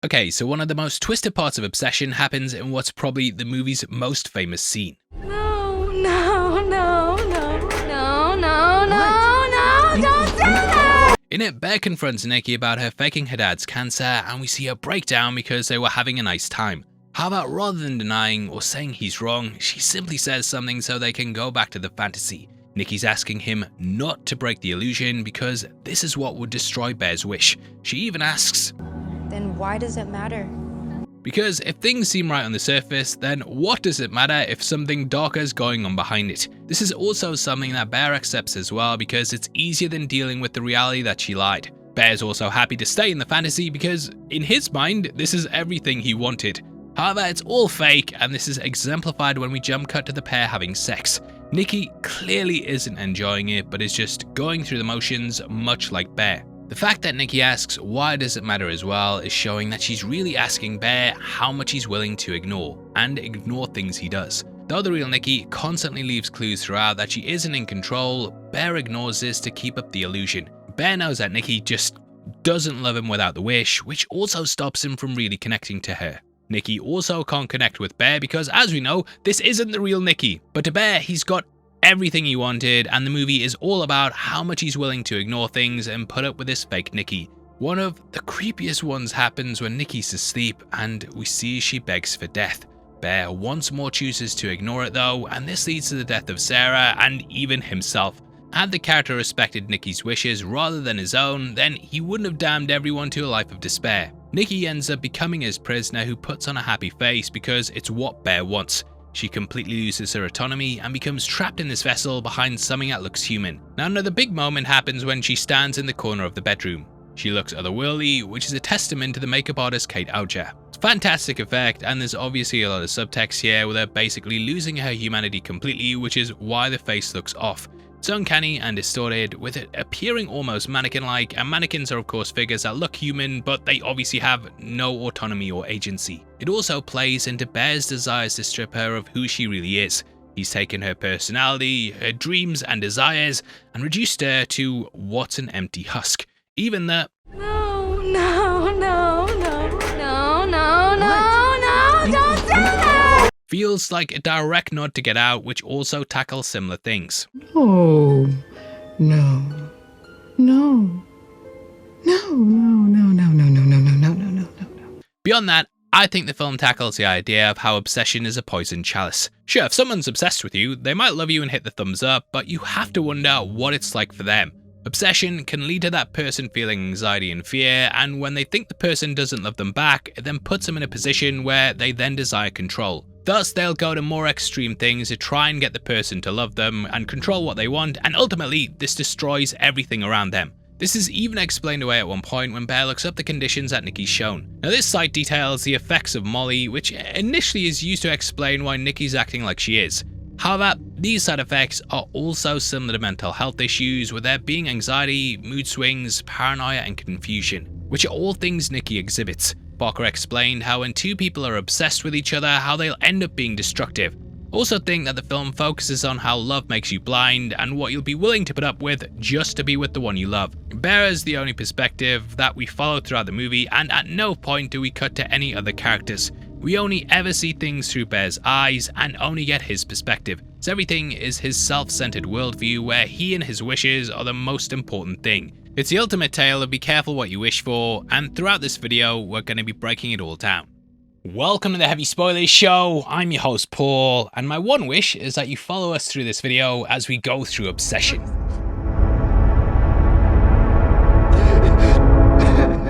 Okay, so one of the most twisted parts of Obsession happens in what's probably the movie's most famous scene. No, no, no, no, no, no, no, don't do that! In it, Bear confronts Nikki about her faking her dad's cancer, and we see her break down because they were having a nice time. How about rather than denying or saying he's wrong, she simply says something so they can go back to the fantasy. Nikki's asking him not to break the illusion because this is what would destroy Bear's wish. She even asks, Then why does it matter? because if things seem right on the surface, then what does it matter if something darker is going on behind it? This is also something that Bear accepts as well because it's easier than dealing with the reality that she lied. Bear's also happy to stay in the fantasy because in his mind, this is everything he wanted. However, it's all fake, and this is exemplified when we jump cut to the pair having sex. Nikki clearly isn't enjoying it, but is just going through the motions much like Bear. The fact that Nikki asks why does it matter as well is showing that she's really asking Bear how much he's willing to ignore, and ignore things he does. Though the real Nikki constantly leaves clues throughout that she isn't in control, Bear ignores this to keep up the illusion. Bear knows that Nikki just doesn't love him without the wish, which also stops him from really connecting to her. Nikki also can't connect with Bear because, as we know, this isn't the real Nikki. But to Bear, he's got everything he wanted, and the movie is all about how much he's willing to ignore things and put up with this fake Nikki. One of the creepiest ones happens when Nikki's asleep, and we see she begs for death. Bear once more chooses to ignore it though, and this leads to the death of Sarah and even himself. Had the character respected Nikki's wishes rather than his own, then he wouldn't have damned everyone to a life of despair. Nikki ends up becoming his prisoner who puts on a happy face because it's what Bear wants. She completely loses her autonomy and becomes trapped in this vessel behind something that looks human. Now another big moment happens when she stands in the corner of the bedroom. She looks otherworldly, which is a testament to the makeup artist Kate Oucher. It's a fantastic effect, and there's obviously a lot of subtext here with her basically losing her humanity completely, which is why the face looks off. It's uncanny and distorted, with it appearing almost mannequin-like, and mannequins are of course figures that look human, but they obviously have no autonomy or agency. It also plays into Bear's desires to strip her of who she really is. He's taken her personality, her dreams and desires, and reduced her to what's an empty husk. Even the No, no, no, no, no, no, no, don't do that! feels like a direct nod to Get Out, which also tackles similar things. Oh, no, no, no, no, no, no, no, no, no, no, no, no, no. Beyond that, I think the film tackles the idea of how obsession is a poison chalice. Sure, if someone's obsessed with you, they might love you and hit the thumbs up, but you have to wonder what it's like for them. Obsession can lead to that person feeling anxiety and fear, and when they think the person doesn't love them back, it then puts them in a position where they then desire control. Thus, they'll go to more extreme things to try and get the person to love them and control what they want, and ultimately, this destroys everything around them. This is even explained away at one point when Bear looks up the conditions that Nikki's shown. Now this site details the effects of Molly, which initially is used to explain why Nikki's acting like she is. However, these side effects are also similar to mental health issues, with there being anxiety, mood swings, paranoia and confusion, which are all things Nikki exhibits. Barker explained how when two people are obsessed with each other, how they'll end up being destructive. Also think that the film focuses on how love makes you blind and what you'll be willing to put up with just to be with the one you love. Bear is the only perspective that we follow throughout the movie, and at no point do we cut to any other characters. We only ever see things through Bear's eyes and only get his perspective. So everything is his self-centered worldview where he and his wishes are the most important thing. It's the ultimate tale of be careful what you wish for, and throughout this video we're going to be breaking it all down. Welcome to the Heavy Spoilers Show. I'm your host Paul, and my one wish is that you follow us through this video as we go through Obsession.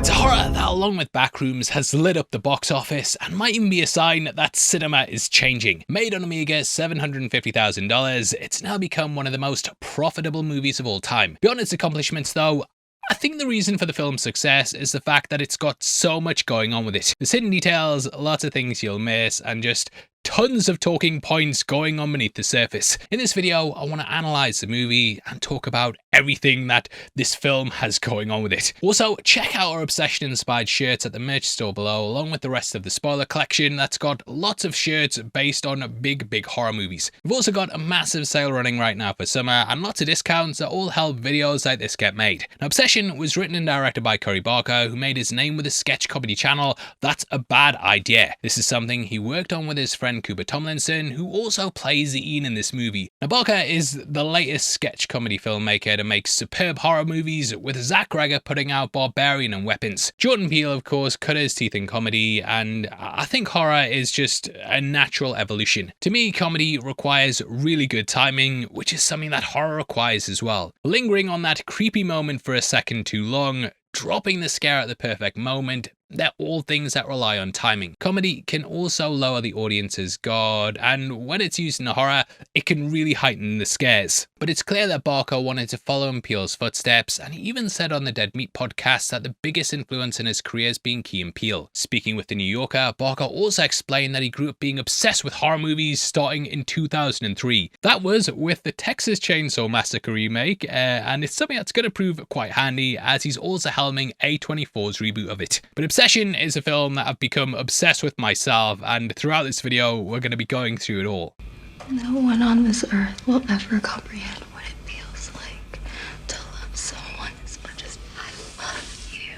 It's a horror that, along with Backrooms, has lit up the box office and might even be a sign that cinema is changing. Made on a meager $750,000, it's now become one of the most profitable movies of all time. Beyond its accomplishments though, I think the reason for the film's success is the fact that it's got so much going on with it. There's hidden details, lots of things you'll miss, and just tons of talking points going on beneath the surface. In this video, I want to analyze the movie and talk about everything that this film has going on with it. Also, check out our Obsession inspired shirts at the merch store below, along with the rest of the spoiler collection that's got lots of shirts based on big horror movies. We've also got a massive sale running right now for summer and lots of discounts that all help videos like this get made. Now, Obsession was written and directed by Cory Barker, who made his name with a sketch comedy channel That's a Bad Idea. This is something he worked on with his friend Cooper Tomlinson, who also plays Ian in this movie. Now, Barker is the latest sketch comedy filmmaker to make superb horror movies, with Zach Greger putting out Barbarian and Weapons. Jordan Peele, of course, cut his teeth in comedy, and I think horror is just a natural evolution. To me, comedy requires really good timing, which is something that horror requires as well. Lingering on that creepy moment for a second too long, dropping the scare at the perfect moment, they're all things that rely on timing. Comedy can also lower the audience's guard, and when it's used in a horror, it can really heighten the scares. But it's clear that Barker wanted to follow in Peele's footsteps, and he even said on the Dead Meat podcast that the biggest influence in his career has been Key and Peele. Speaking with The New Yorker, Barker also explained that he grew up being obsessed with horror movies starting in 2003. That was with the Texas Chainsaw Massacre remake, and it's something that's going to prove quite handy, as he's also helming A24's reboot of it. But Obsession is a film that I've become obsessed with myself, and throughout this video we're going to be going through it all. No one on this earth will ever comprehend what it feels like to love someone as much as I love you.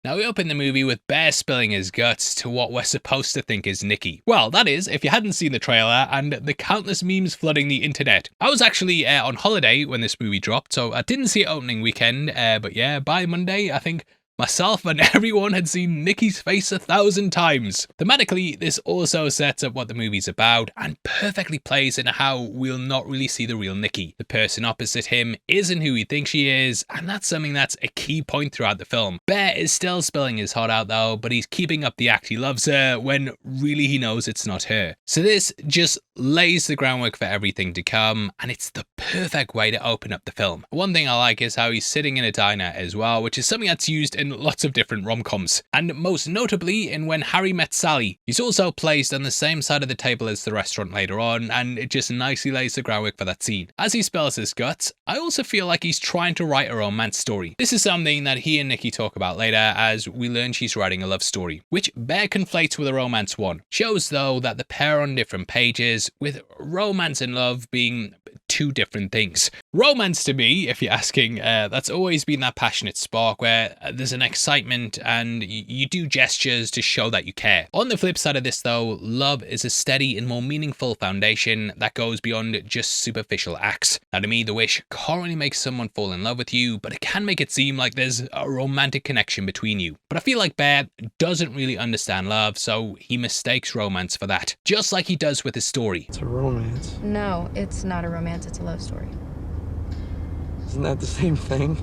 Now, we open the movie with Bear spilling his guts to what we're supposed to think is Nikki. Well, that is, if you hadn't seen the trailer and the countless memes flooding the internet. I was actually on holiday when this movie dropped, so I didn't see it opening weekend, but yeah, by Monday, I think myself and everyone had seen Nikki's face 1,000 times. Thematically, this also sets up what the movie's about and perfectly plays into how we'll not really see the real Nikki. The person opposite him isn't who he thinks she is, and that's something that's a key point throughout the film. Bear is still spilling his heart out though, but he's keeping up the act he loves her when really he knows it's not her. So this just lays the groundwork for everything to come, and it's the perfect way to open up the film. One thing I like is how he's sitting in a diner as well, which is something that's used in lots of different rom-coms, and most notably in When Harry Met Sally. He's also placed on the same side of the table as the restaurant later on, and it just nicely lays the groundwork for that scene. As he spills his guts, I also feel like he's trying to write a romance story. This is something that he and Nikki talk about later, as we learn she's writing a love story, which Bear conflates with a romance one. Shows though that the pair are on different pages, with romance and love being two different things. Romance, to me, if you're asking, that's always been that passionate spark where there's an excitement and you do gestures to show that you care. On the flip side of this though, love is a steady and more meaningful foundation that goes beyond just superficial acts. Now, to me, the wish can't really make someone fall in love with you, but it can make it seem like there's a romantic connection between you. But I feel like Bear doesn't really understand love, so he mistakes romance for that, just like he does with his story. It's a romance. No, it's not a romance, it's a love story. Isn't that the same thing?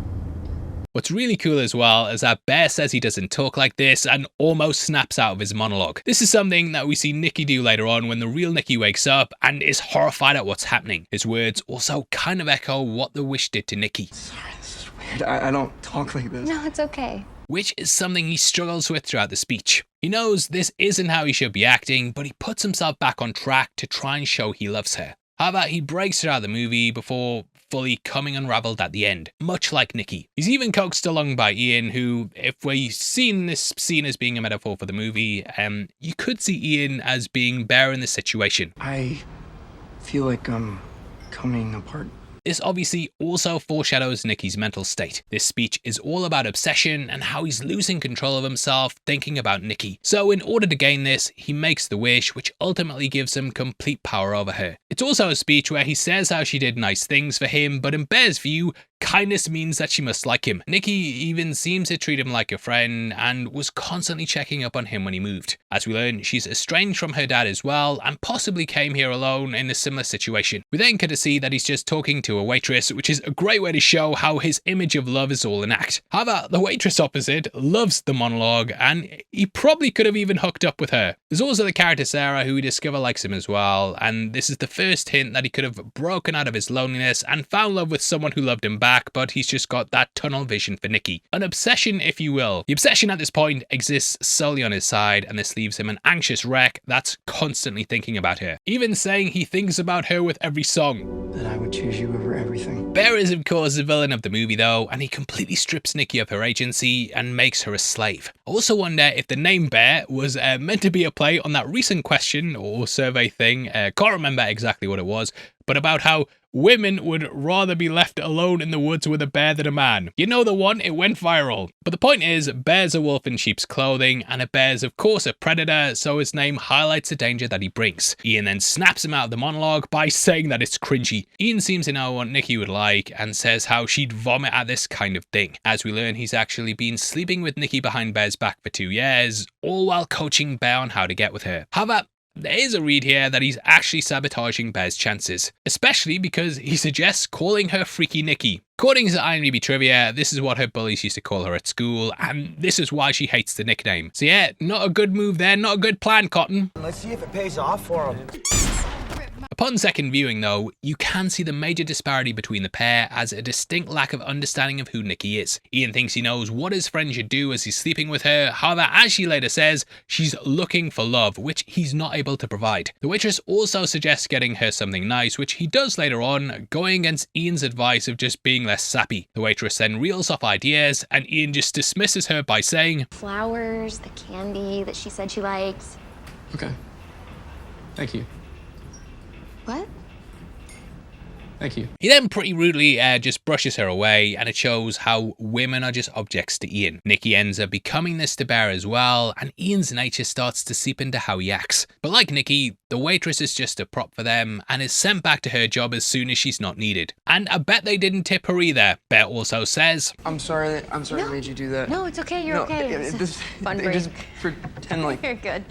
What's really cool as well is that Bear says he doesn't talk like this and almost snaps out of his monologue. This is something that we see Nikki do later on when the real Nikki wakes up and is horrified at what's happening. His words also kind of echo what the wish did to Nikki. Sorry, this is weird. I don't talk like this. No, it's okay. Which is something he struggles with throughout the speech. He knows this isn't how he should be acting, but he puts himself back on track to try and show he loves her. However, he breaks throughout the movie before fully coming unraveled at the end, much like Nikki. He's even coaxed along by Ian, who, if we're seeing this scene as being a metaphor for the movie, you could see Ian as being Bear in this situation. I feel like I'm coming apart. This obviously also foreshadows Nikki's mental state. This speech is all about obsession and how he's losing control of himself thinking about Nikki. So in order to gain this, he makes the wish, which ultimately gives him complete power over her. It's also a speech where he says how she did nice things for him, but in Bear's view, kindness means that she must like him. Nikki even seems to treat him like a friend and was constantly checking up on him when he moved. As we learn, she's estranged from her dad as well and possibly came here alone in a similar situation. We then get to see that he's just talking to a waitress, which is a great way to show how his image of love is all an act. However, the waitress opposite loves the monologue and he probably could have even hooked up with her. There's also the character Sarah, who we discover likes him as well, and this is the first hint that he could have broken out of his loneliness and found love with someone who loved him back back, but he's just got that tunnel vision for Nikki. An obsession, if you will. The obsession at this point exists solely on his side, and this leaves him an anxious wreck that's constantly thinking about her. Even saying he thinks about her with every song. That I would choose you over everything. Bear is of course the villain of the movie though, and he completely strips Nikki of her agency and makes her a slave. I also wonder if the name Bear was meant to be a play on that recent question or survey thing, can't remember exactly what it was, but about how women would rather be left alone in the woods with a bear than a man. You know the one, it went viral. But the point is, Bear's a wolf in sheep's clothing, and a bear's of course a predator, so his name highlights the danger that he brings. Ian then snaps him out of the monologue by saying that it's cringy. Ian seems to know what Nikki would like, and says how she'd vomit at this kind of thing. As we learn, he's actually been sleeping with Nikki behind Bear's back for 2 years, all while coaching Bear on how to get with her. However, there is a read here that he's actually sabotaging Bear's chances, especially because he suggests calling her Freaky Nikki. According to IMDb trivia, this is what her bullies used to call her at school, and this is why she hates the nickname. So yeah, not a good move there, not a good plan, Cotton. Let's see if it pays off for him. Upon second viewing though, you can see the major disparity between the pair as a distinct lack of understanding of who Nikki is. Ian thinks he knows what his friend should do as he's sleeping with her, however, as she later says, she's looking for love, which he's not able to provide. The waitress also suggests getting her something nice, which he does later on, going against Ian's advice of just being less sappy. The waitress then reels off ideas, and Ian just dismisses her by saying, flowers, the candy that she said she likes. Okay. Thank you. What? Thank you. He then pretty rudely just brushes her away, and it shows how women are just objects to Ian. Nikki ends up becoming this to Bear as well, and Ian's nature starts to seep into how he acts. But like Nikki, the waitress is just a prop for them and is sent back to her job as soon as she's not needed. And I bet they didn't tip her either. Bear also says, I'm sorry I made you do that. No, it's okay, you're okay. It's fun break. Just pretend like... You're good.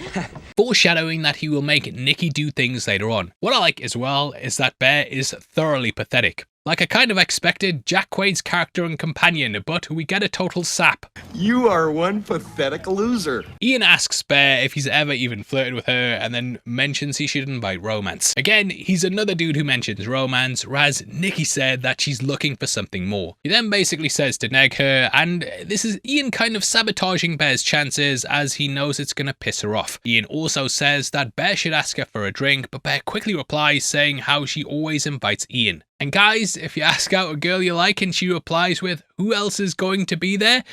foreshadowing that he will make Nikki do things later on. What I like as well is that Bear is thoroughly pathetic. Like I kind of expected Jack Quaid's character and companion, but we get a total sap. You are one pathetic loser. Ian asks Bear if he's ever even flirted with her, and then mentions he should invite romance. Again, he's another dude who mentions romance, whereas Nikki said that she's looking for something more. He then basically says to neg her, and this is Ian kind of sabotaging Bear's chances as he knows it's gonna piss her off. Ian also says that Bear should ask her for a drink, but Bear quickly replies saying how she always invites Ian. And guys, if you ask out a girl you like and she replies with, who else is going to be there?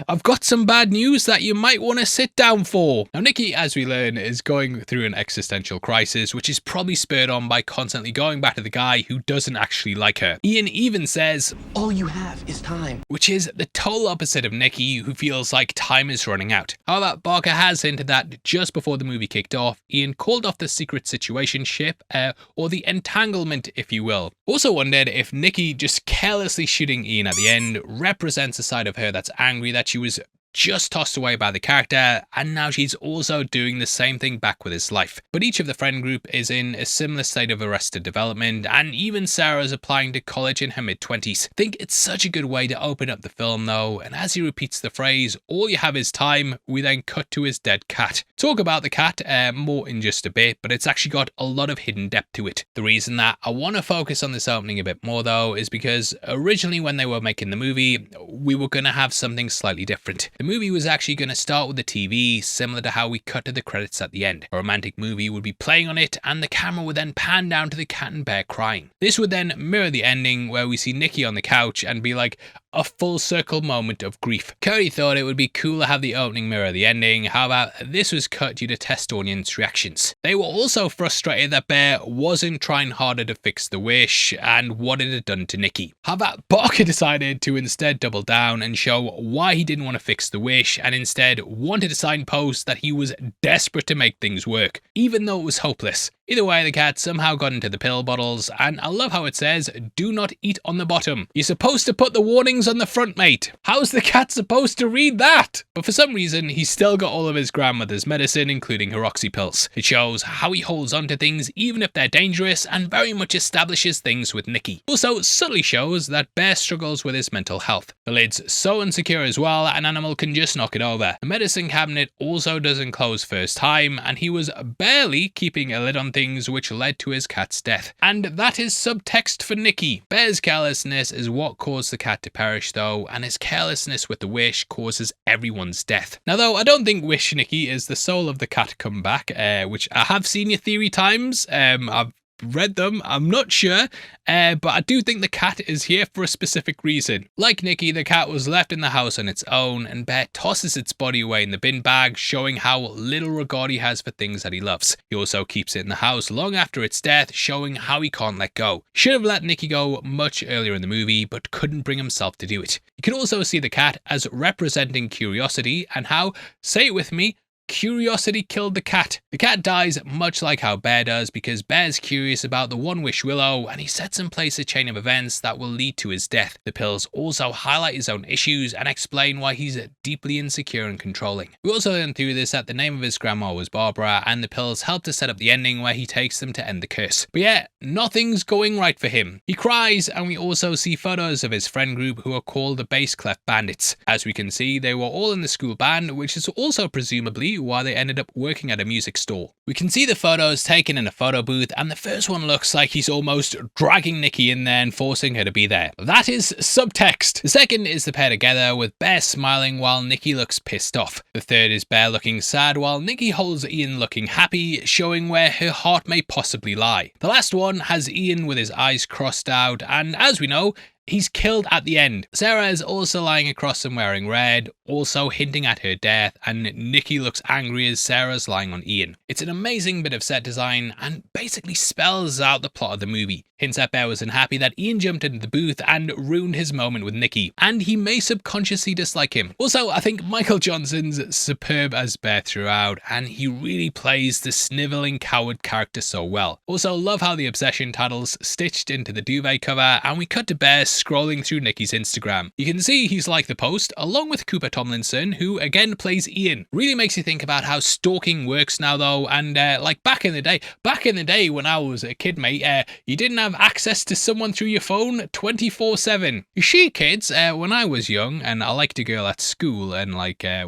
I've got some bad news that you might want to sit down for. Now Nikki, as we learn, is going through an existential crisis, which is probably spurred on by constantly going back to the guy who doesn't actually like her. Ian even says, All you have is time. which is the total opposite of Nikki, who feels like time is running out. However, Barker has hinted that just before the movie kicked off, Ian called off the secret situationship, or the entanglement, if you will. Also wondered if Nikki just carelessly shooting Ian at the end represents a side of her that's angry that she was just tossed away by the character, and now she's also doing the same thing back with his life. But each of the friend group is in a similar state of arrested development, and even Sarah's applying to college in her mid-20s. I think it's such a good way to open up the film though, and as he repeats the phrase, all you have is time, we then cut to his dead cat. Talk about the cat more in just a bit, but it's actually got a lot of hidden depth to it. The reason that I want to focus on this opening a bit more though is because originally when they were making the movie, we were going to have something slightly different. The movie was actually going to start with the TV, similar to how we cut to the credits at the end. A romantic movie would be playing on it, and the camera would then pan down to the cat and bear crying. This would then mirror the ending where we see Nikki on the couch and be like a full circle moment of grief. Cody thought it would be cool to have the opening mirror the ending, however, this was cut due to test audience reactions. They were also frustrated that Bear wasn't trying harder to fix the wish and what it had done to Nikki. However, Barker decided to instead double down and show why he didn't want to fix the wish and instead wanted to signpost that he was desperate to make things work, even though it was hopeless. Either way, the cat somehow got into the pill bottles, and I love how it says, do not eat on the bottom. You're supposed to put the warnings on the front, mate. How's the cat supposed to read that? But for some reason, he's still got all of his grandmother's medicine, including her oxy pills. It shows how he holds onto things even if they're dangerous, and very much establishes things with Nikki. Also, subtly shows that Bear struggles with his mental health. The lid's so insecure as well, an animal can just knock it over. The medicine cabinet also doesn't close first time, and he was barely keeping a lid on things things which led to his cat's death. And that is subtext for Nikki. Bear's carelessness is what caused the cat to perish though, and his carelessness with the wish causes everyone's death. Now though, I don't think Wish Nikki is the soul of the cat come back, which I have seen your theory times. I've read them, I'm not sure, but I do think the cat is here for a specific reason. Like Nikki, the cat was left in the house on its own, and Bear tosses its body away in the bin bag, showing how little regard he has for things that he loves. He also keeps it in the house long after its death, showing how he can't let go. Should have let Nikki go much earlier in the movie, but couldn't bring himself to do it. You can also see the cat as representing curiosity, and how, say it with me, curiosity killed the cat. The cat dies much like how Bear does, because Bear's curious about the One Wish Willow, and he sets in place a chain of events that will lead to his death. The pills also highlight his own issues and explain why he's deeply insecure and controlling. We also learn through this that the name of his grandma was Barbara, and the pills help to set up the ending where he takes them to end the curse. But yeah, nothing's going right for him. He cries, and we also see photos of his friend group who are called the Bass Clef Bandits. As we can see, they were all in the school band, which is also presumably why they ended up working at a music store. We can see the photos taken in a photo booth, and the first one looks like he's almost dragging Nikki in there and forcing her to be there. That is subtext. The second is the pair together, with Bear smiling while Nikki looks pissed off. The third is Bear looking sad while Nikki holds Ian looking happy, showing where her heart may possibly lie. The last one has Ian with his eyes crossed out, and as we know, he's killed at the end. Sarah is also lying across and wearing red, also hinting at her death, and Nikki looks angry as Sarah's lying on Ian. It's an amazing bit of set design and basically spells out the plot of the movie. Hints that Bear was unhappy that Ian jumped into the booth and ruined his moment with Nikki, and he may subconsciously dislike him. Also, I think Michael Johnson's superb as Bear throughout, and he really plays the snivelling coward character so well. Also, love how the Obsession title's stitched into the duvet cover, and we cut to Bear scrolling through Nikki's Instagram. You can see he's liked the post, along with Cooper Tomlinson, who again plays Ian. Really makes you think about how stalking works now though, and like back in the day when I was a kid, mate, you didn't have access to someone through your phone 24/7. You see, kids, when I was young and I liked a girl at school and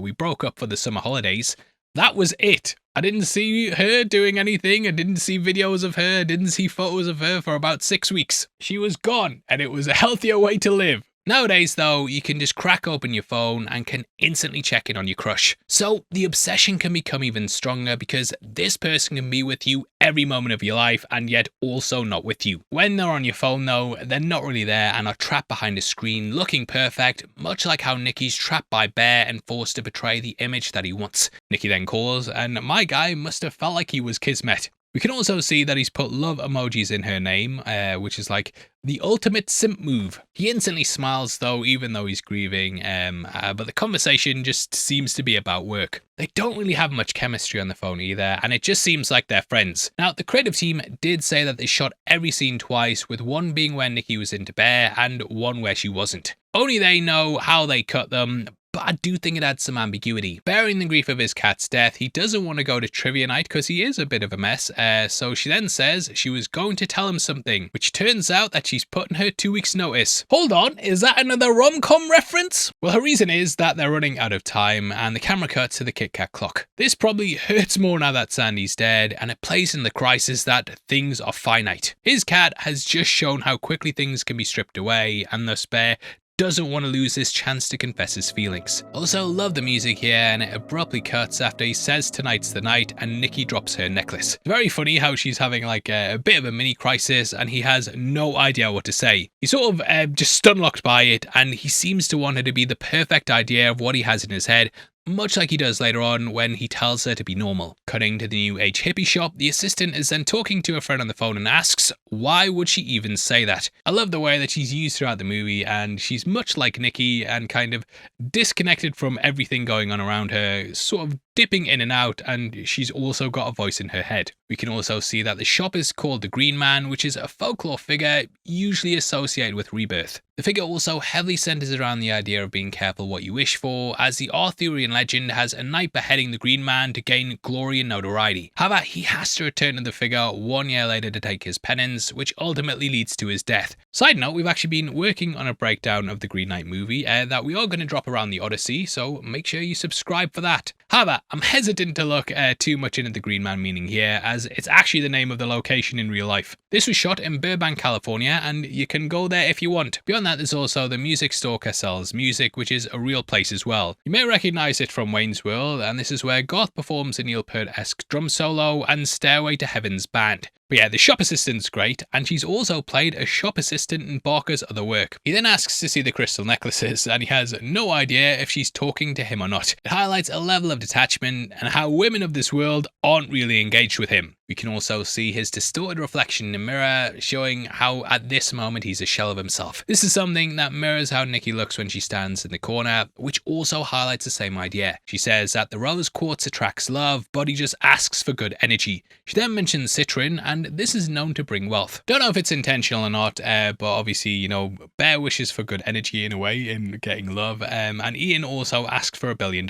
we broke up for the summer holidays, that was it. I didn't see her doing anything, I didn't see videos of her, I didn't see photos of her for about 6 weeks. She was gone, and it was a healthier way to live. Nowadays though, you can just crack open your phone and can instantly check in on your crush. So the obsession can become even stronger, because this person can be with you every moment of your life and yet also not with you. When they're on your phone though, they're not really there and are trapped behind a screen looking perfect, much like how Nikki's trapped by Bear and forced to betray the image that he wants. Nikki then calls, and my guy must have felt like he was kismet. We can also see that he's put love emojis in her name, which is like the ultimate simp move. He instantly smiles though, even though he's grieving, but the conversation just seems to be about work. They don't really have much chemistry on the phone either, and it just seems like they're friends. Now, the creative team did say that they shot every scene twice, with one being where Nikki was into Bear and one where she wasn't. Only they know how they cut them, but I do think it adds some ambiguity. Bearing the grief of his cat's death, he doesn't want to go to trivia night because he is a bit of a mess, so she then says she was going to tell him something, which turns out that she's putting her 2 weeks notice. Hold on, is that another rom-com reference? Well, her reason is that they're running out of time, and the camera cuts to the Kit Kat clock. This probably hurts more now that Sandy's dead, and it plays in the crisis that things are finite. His cat has just shown how quickly things can be stripped away, and thus Bear doesn't want to lose this chance to confess his feelings. Also, love the music here, and it abruptly cuts after he says tonight's the night and Nikki drops her necklace. Very funny how she's having a bit of a mini crisis and he has no idea what to say. He's sort of just stunlocked by it, and he seems to want her to be the perfect idea of what he has in his head, much like he does later on when he tells her to be normal. Cutting to the new age hippie shop, the assistant is then talking to a friend on the phone and asks, why would she even say that? I love the way that she's used throughout the movie, and she's much like Nikki and kind of disconnected from everything going on around her, sort of dipping in and out, and she's also got a voice in her head. We can also see that the shop is called the Green Man, which is a folklore figure usually associated with rebirth. The figure also heavily centers around the idea of being careful what you wish for, as the Arthurian legend has a knight beheading the Green Man to gain glory and notoriety. However, he has to return to the figure 1 year later to take his penance, which ultimately leads to his death. Side note, we've actually been working on a breakdown of the Green Knight movie that we are going to drop around the Odyssey, so make sure you subscribe for that. However, I'm hesitant to look too much into the Green Man meaning here, as it's actually the name of the location in real life. This was shot in Burbank, California, and you can go there if you want. Beyond that, there's also the Music Stalker Sells Music, which is a real place as well. You may recognize it from Wayne's World, and this is where Goth performs a Neil Peart-esque drum solo and Stairway to Heaven's band. But yeah, the shop assistant's great, and she's also played a shop assistant in Barker's other work. He then asks to see the crystal necklaces, and he has no idea if she's talking to him or not. It highlights a level of detachment and how women of this world aren't really engaged with him. We can also see his distorted reflection in the mirror, showing how at this moment he's a shell of himself. This is something that mirrors how Nikki looks when she stands in the corner, which also highlights the same idea. She says that the rose quartz attracts love, but he just asks for good energy. She then mentions citron, and this is known to bring wealth. Don't know if it's intentional or not, but obviously, you know, Bear wishes for good energy in a way in getting love, and Ian also asks for $1 billion.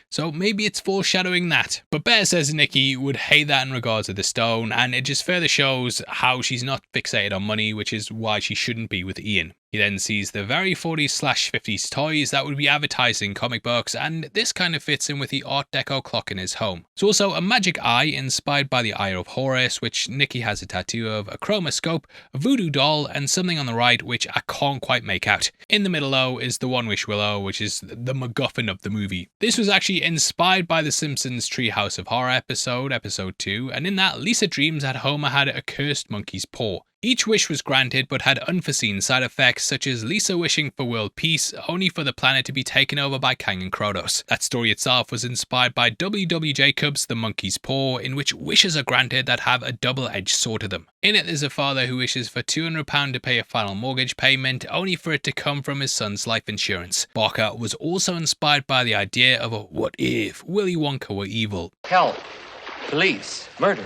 So maybe it's foreshadowing that. But Bear says Nikki would hate that in regards to the stone, and it just further shows how she's not fixated on money, which is why she shouldn't be with Ian. He then sees the very 40s/50s toys that would be advertised in comic books, and this kind of fits in with the Art Deco clock in his home. There's also a magic eye inspired by the Eye of Horus, which Nikki has a tattoo of, a chromoscope, a voodoo doll, and something on the right which I can't quite make out. In the middle though is the One Wish Willow, which is the MacGuffin of the movie. This was actually inspired by the Simpsons Treehouse of Horror episode 2, and in that Lisa dreams that Homer had a cursed monkey's paw. Each wish was granted but had unforeseen side effects, such as Lisa wishing for world peace only for the planet to be taken over by Kang and Kronos. That story itself was inspired by W.W. Jacobs' The Monkey's Paw, in which wishes are granted that have a double-edged sword to them. In it, there's a father who wishes for £200 to pay a final mortgage payment, only for it to come from his son's life insurance. Barker was also inspired by the idea of a what if Willy Wonka were evil. Help. Police. Murder.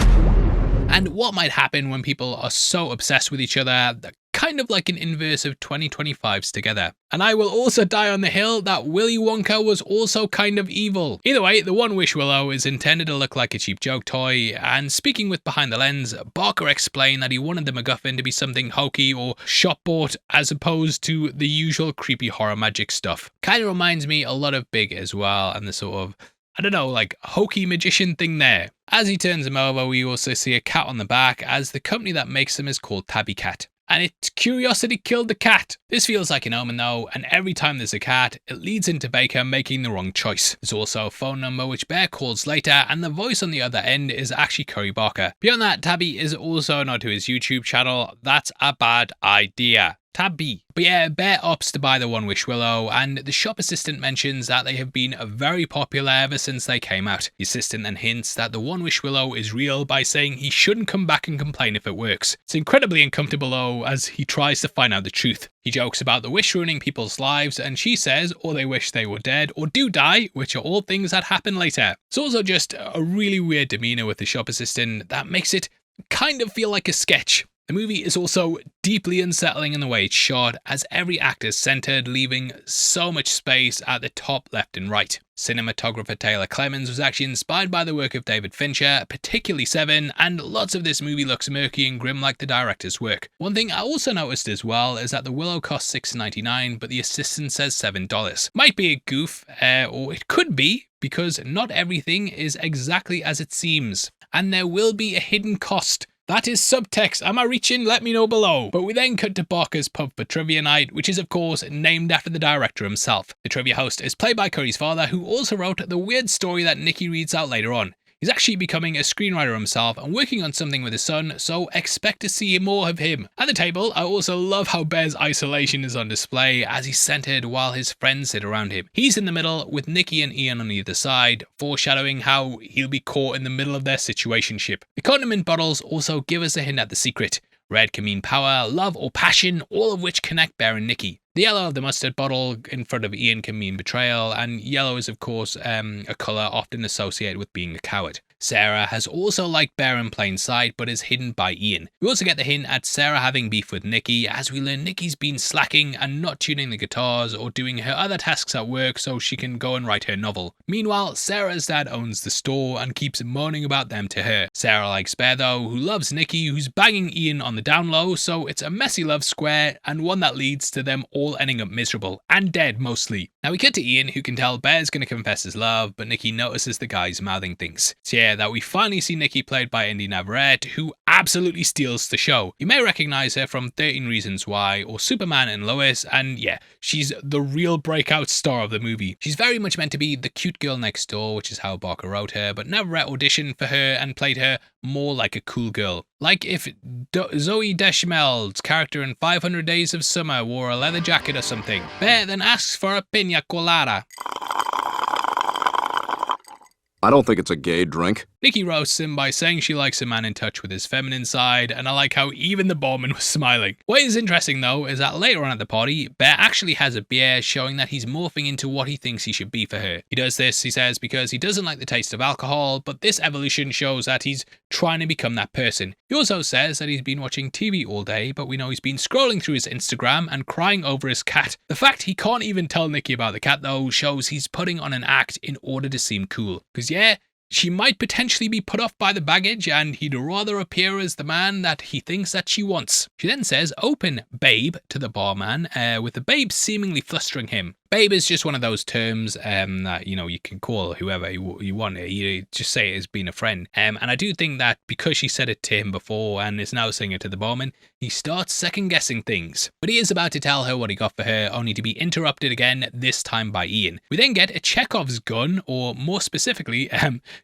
And what might happen when people are so obsessed with each other, kind of like an inverse of 2025's Together. And I will also die on the hill that Willy Wonka was also kind of evil. Either way, the One Wish Willow is intended to look like a cheap joke toy, and speaking with Behind the Lens, Barker explained that he wanted the MacGuffin to be something hokey or shop bought as opposed to the usual creepy horror magic stuff. Kind of reminds me a lot of Big as well, and the sort of, I don't know, like hokey magician thing there. As he turns him over, we also see a cat on the back, as the company that makes them is called Tabby Cat. And its curiosity killed the cat. This feels like an omen though, and every time there's a cat, it leads into Baker making the wrong choice. There's also a phone number which Bear calls later, and the voice on the other end is actually Curry Barker. Beyond that, Tabby is also not to his YouTube channel. That's a bad idea. Tabby. But yeah, Bear opts to buy the One Wish Willow, and the shop assistant mentions that they have been very popular ever since they came out. The assistant then hints that the One Wish Willow is real by saying he shouldn't come back and complain if it works. It's incredibly uncomfortable though, as he tries to find out the truth. He jokes about the wish ruining people's lives, and she says or they wish they were dead or do die, which are all things that happen later. It's also just a really weird demeanor with the shop assistant that makes it kind of feel like a sketch. The movie is also deeply unsettling in the way it's shot, as every act is centered, leaving so much space at the top left and right. Cinematographer Taylor Clemens was actually inspired by the work of David Fincher, particularly Seven, and lots of this movie looks murky and grim like the director's work. One thing I also noticed as well is that the Willow costs $6.99, but the assistant says $7. Might be a goof, or it could be, because not everything is exactly as it seems, and there will be a hidden cost. That is subtext. Am I reaching? Let me know below. But we then cut to Barker's pub for trivia night, which is of course named after the director himself. The trivia host is played by Curry's father, who also wrote the weird story that Nikki reads out later on. He's actually becoming a screenwriter himself and working on something with his son, so expect to see more of him. At the table, I also love how Bear's isolation is on display, as he's centered while his friends sit around him. He's in the middle with Nikki and Ian on either side, foreshadowing how he'll be caught in the middle of their situationship. The condiment bottles also give us a hint at the secret. Red can mean power, love, or passion, all of which connect Bear and Nikki. The yellow of the mustard bottle in front of Ian can mean betrayal, and yellow is of course a colour often associated with being a coward. Sarah has also liked Bear in plain sight but is hidden by Ian. We also get the hint at Sarah having beef with Nikki, as we learn Nikki's been slacking and not tuning the guitars or doing her other tasks at work so she can go and write her novel. Meanwhile, Sarah's dad owns the store and keeps moaning about them to her. Sarah likes Bear though, who loves Nikki, who's banging Ian on the down low, so it's a messy love square and one that leads to them all ending up miserable and dead mostly. Now we cut to Ian, who can tell Bear's going to confess his love, but Nikki notices the guy's mouthing things. It's here that we finally see Nikki, played by Indy Navarrete, who absolutely steals the show. You may recognize her from 13 Reasons Why or Superman and Lois, and yeah, she's the real breakout star of the movie. She's very much meant to be the cute girl next door, which is how Barker wrote her, but Navarrete auditioned for her and played her more like a cool girl. Like if Zoe Deschanel's character in 500 Days of Summer wore a leather jacket or something. Bear then asks for a pina colada. I don't think it's a gay drink. Nikki roasts him by saying she likes a man in touch with his feminine side, and I like how even the barman was smiling. What is interesting though is that later on at the party, Bear actually has a beer, showing that he's morphing into what he thinks he should be for her. He does this, he says, because he doesn't like the taste of alcohol, but this evolution shows that he's trying to become that person. He also says that he's been watching TV all day, but we know he's been scrolling through his Instagram and crying over his cat. The fact he can't even tell Nikki about the cat though shows he's putting on an act in order to seem cool. Because yeah, she might potentially be put off by the baggage and he'd rather appear as the man that he thinks that she wants. She then says, "Open, babe," to the barman, with the babe seemingly flustering him. Babe is just one of those terms that, you know, you can call whoever you want. You just say it as being a friend. And I do think that because she said it to him before and is now saying it to the barman, he starts second guessing things. But he is about to tell her what he got for her, only to be interrupted again, this time by Ian. We then get a Chekhov's gun, or more specifically,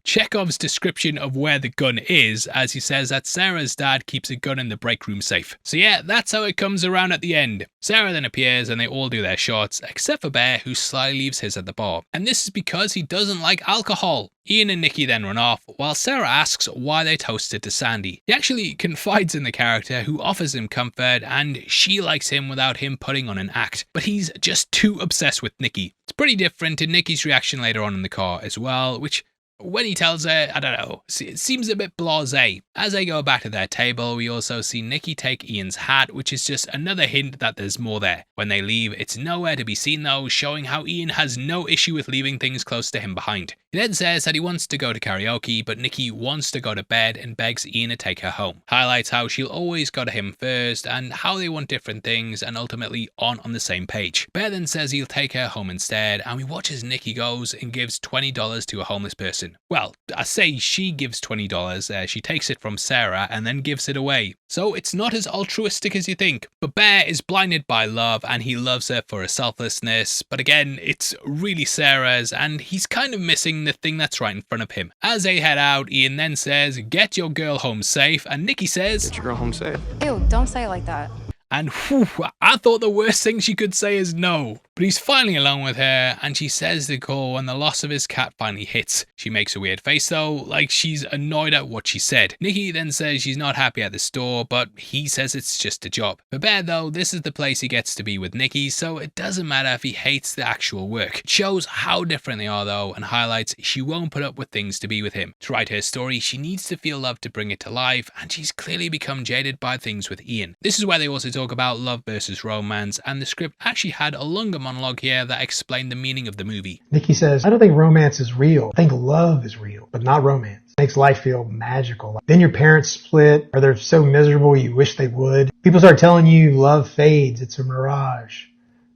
Chekhov's description of where the gun is, as he says that Sarah's dad keeps a gun in the break room safe. So yeah, that's how it comes around at the end. Sarah then appears and they all do their shots, except for Bear, who slyly leaves his at the bar. And this is because he doesn't like alcohol. Ian and Nikki then run off, while Sarah asks why they toasted to Sandy. He actually confides in the character, who offers him comfort, and she likes him without him putting on an act. But he's just too obsessed with Nikki. It's pretty different in Nikki's reaction later on in the car as well, which, when he tells her, I don't know, it seems a bit blasé. As they go back to their table, we also see Nikki take Ian's hat, which is just another hint that there's more there. When they leave, it's nowhere to be seen though, showing how Ian has no issue with leaving things close to him behind. He then says that he wants to go to karaoke, but Nikki wants to go to bed and begs Ian to take her home. Highlights how she'll always go to him first, and how they want different things and ultimately aren't on the same page. Bear then says he'll take her home instead, and we watch as Nikki goes and gives $20 to a homeless person. Well, I say she gives $20, she takes it from Sarah and then gives it away. So it's not as altruistic as you think. But Bear is blinded by love and he loves her for her selflessness, but again, it's really Sarah's and he's kind of missing the thing that's right in front of him. As they head out, Ian then says, "Get your girl home safe," and Nikki says, "Get your girl home safe." Ew, don't say it like that. And whew, I thought the worst thing she could say is no. But he's finally alone with her, and she says the call when the loss of his cat finally hits. She makes a weird face though, like she's annoyed at what she said. Nikki then says she's not happy at the store, but he says it's just a job. For Bear though, this is the place he gets to be with Nikki, so it doesn't matter if he hates the actual work. It shows how different they are though, and highlights she won't put up with things to be with him. To write her story, she needs to feel love to bring it to life, and she's clearly become jaded by things with Ian. This is where they also talk about love versus romance, and the script actually had a longer monologue here that explained the meaning of the movie. Nikki says, "I don't think romance is real. I think love is real, but not romance. It makes life feel magical. Then your parents split, or they're so miserable you wish they would. People start telling you love fades, it's a mirage.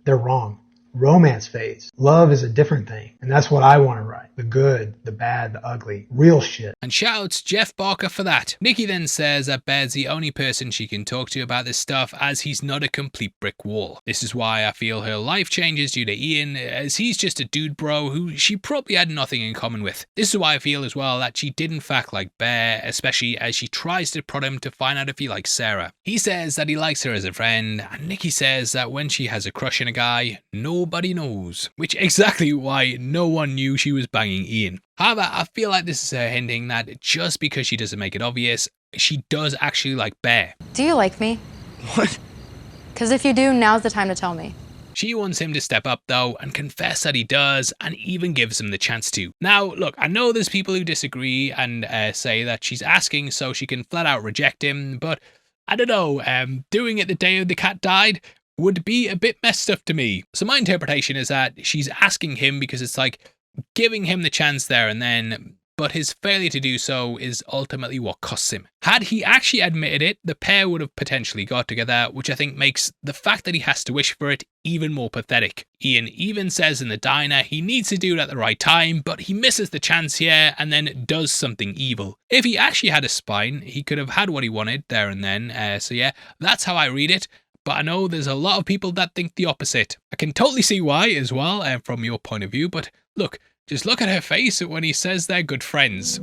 They're wrong. Romance fades. Love is a different thing. And that's what I want to write. The good, the bad, the ugly. Real shit." And shouts Jeff Barker for that. Nikki then says that Bear's the only person she can talk to about this stuff, as he's not a complete brick wall. This is why I feel her life changes due to Ian, as he's just a dude bro who she probably had nothing in common with. This is why I feel as well that she did in fact like Bear, especially as she tries to prod him to find out if he likes Sarah. He says that he likes her as a friend, and Nikki says that when she has a crush on a guy, nobody knows. Which exactly why no one knew she was banging Ian. However, I feel like this is her hinting that just because she doesn't make it obvious, she does actually like Bear. Do you like me? What? Because if you do, now's the time to tell me. She wants him to step up though and confess that he does, and even gives him the chance to. Now look, I know there's people who disagree and say that she's asking so she can flat out reject him, but I don't know, doing it the day the cat died would be a bit messed up to me. So my interpretation is that she's asking him because it's like giving him the chance there and then, but his failure to do so is ultimately what costs him. Had he actually admitted it, the pair would have potentially got together, which I think makes the fact that he has to wish for it even more pathetic. Ian even says in the diner he needs to do it at the right time, but he misses the chance here and then does something evil. If he actually had a spine, he could have had what he wanted there and then, so yeah, that's how I read it. But I know there's a lot of people that think the opposite. I can totally see why as well, from your point of view, but look, just look at her face when he says they're good friends.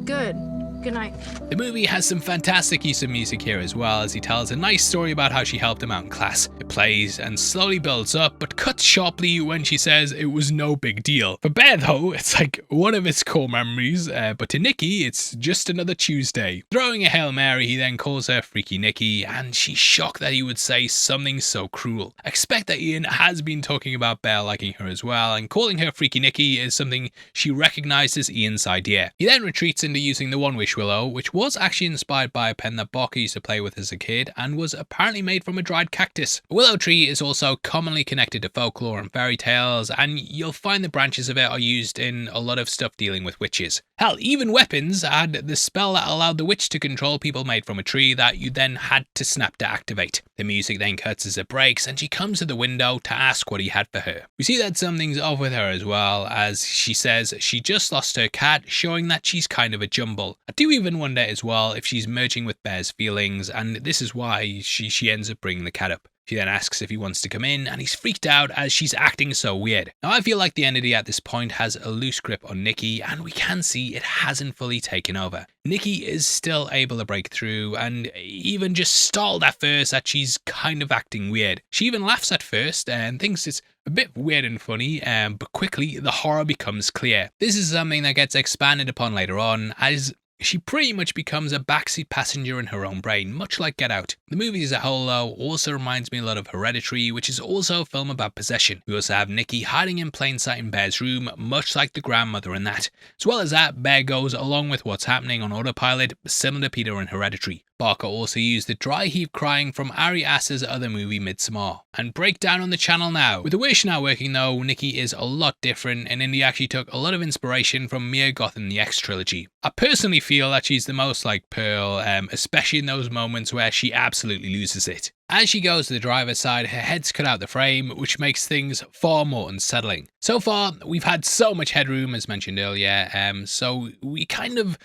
Good. Good night. The movie has some fantastic use of music here as well, as he tells a nice story about how she helped him out in class. It plays and slowly builds up, but cuts sharply when she says it was no big deal. For Bear though, it's like one of his core memories, but to Nikki, it's just another Tuesday. Throwing a Hail Mary, he then calls her Freaky Nikki, and she's shocked that he would say something so cruel. I expect that Ian has been talking about Bear liking her as well, and calling her Freaky Nikki is something she recognizes Ian's idea. He then retreats into using the One Wish willow, which was actually inspired by a pen that Barker used to play with as a kid and was apparently made from a dried cactus. A willow tree is also commonly connected to folklore and fairy tales, and you'll find the branches of it are used in a lot of stuff dealing with witches. Hell, even weapons had the spell that allowed the witch to control people made from a tree that you then had to snap to activate. The music then cuts as it breaks, and she comes to the window to ask what he had for her. We see that something's off with her as well, as she says she just lost her cat, showing that she's kind of a jumble. I do even wonder as well if she's merging with Bear's feelings, and this is why she ends up bringing the cat up. She then asks if he wants to come in, and he's freaked out as she's acting so weird. Now I feel like the entity at this point has a loose grip on Nikki, and we can see it hasn't fully taken over. Nikki is still able to break through, and even just stalled at first that she's kind of acting weird. She even laughs at first and thinks it's a bit weird and funny, but quickly the horror becomes clear. This is something that gets expanded upon later on, as she pretty much becomes a backseat passenger in her own brain, much like Get Out. The movie as a whole though also reminds me a lot of Hereditary, which is also a film about possession. We also have Nikki hiding in plain sight in Bear's room, much like the grandmother in that. As well as that, Bear goes along with what's happening on autopilot, similar to Peter in Hereditary. Barker also used the dry heave crying from Ari Aster's other movie Midsommar. And breakdown on the channel now. With The Wish now working though, Nikki is a lot different, and Indy actually took a lot of inspiration from Mia Goth in the X trilogy. I personally feel that she's the most like Pearl, especially in those moments where she absolutely loses it. As she goes to the driver's side, her head's cut out the frame, which makes things far more unsettling. So far, we've had so much headroom as mentioned earlier, so we kind of,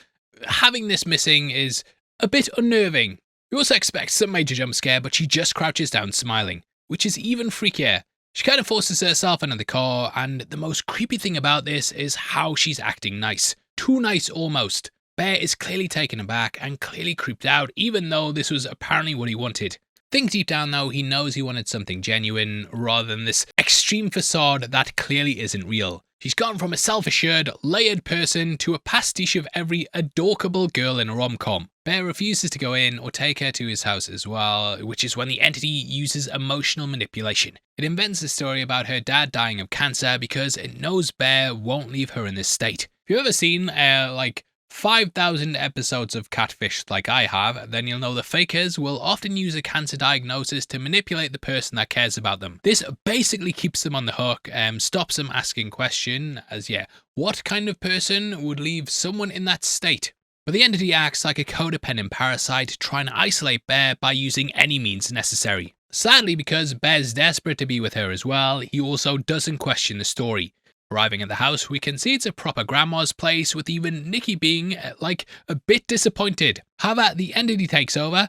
having this missing is a bit unnerving. We also expect some major jump scare, but she just crouches down smiling, which is even freakier. She kind of forces herself into the car, and the most creepy thing about this is how she's acting nice. Too nice almost. Bear is clearly taken aback and clearly creeped out, even though this was apparently what he wanted. Think deep down though, he knows he wanted something genuine, rather than this extreme facade that clearly isn't real. She's gone from a self-assured, layered person to a pastiche of every adorable girl in a rom-com. Bear refuses to go in or take her to his house as well, which is when the entity uses emotional manipulation. It invents a story about her dad dying of cancer because it knows Bear won't leave her in this state. If you've ever seen, 5,000 episodes of Catfish like I have, then you'll know the fakers will often use a cancer diagnosis to manipulate the person that cares about them. This basically keeps them on the hook, stops them asking questions, as what kind of person would leave someone in that state? But the entity acts like a codependent parasite, trying to isolate Bear by using any means necessary. Sadly, because Bear's desperate to be with her as well, he also doesn't question the story. Arriving at the house, we can see it's a proper grandma's place, with even Nikki being, a bit disappointed. However, the entity takes over,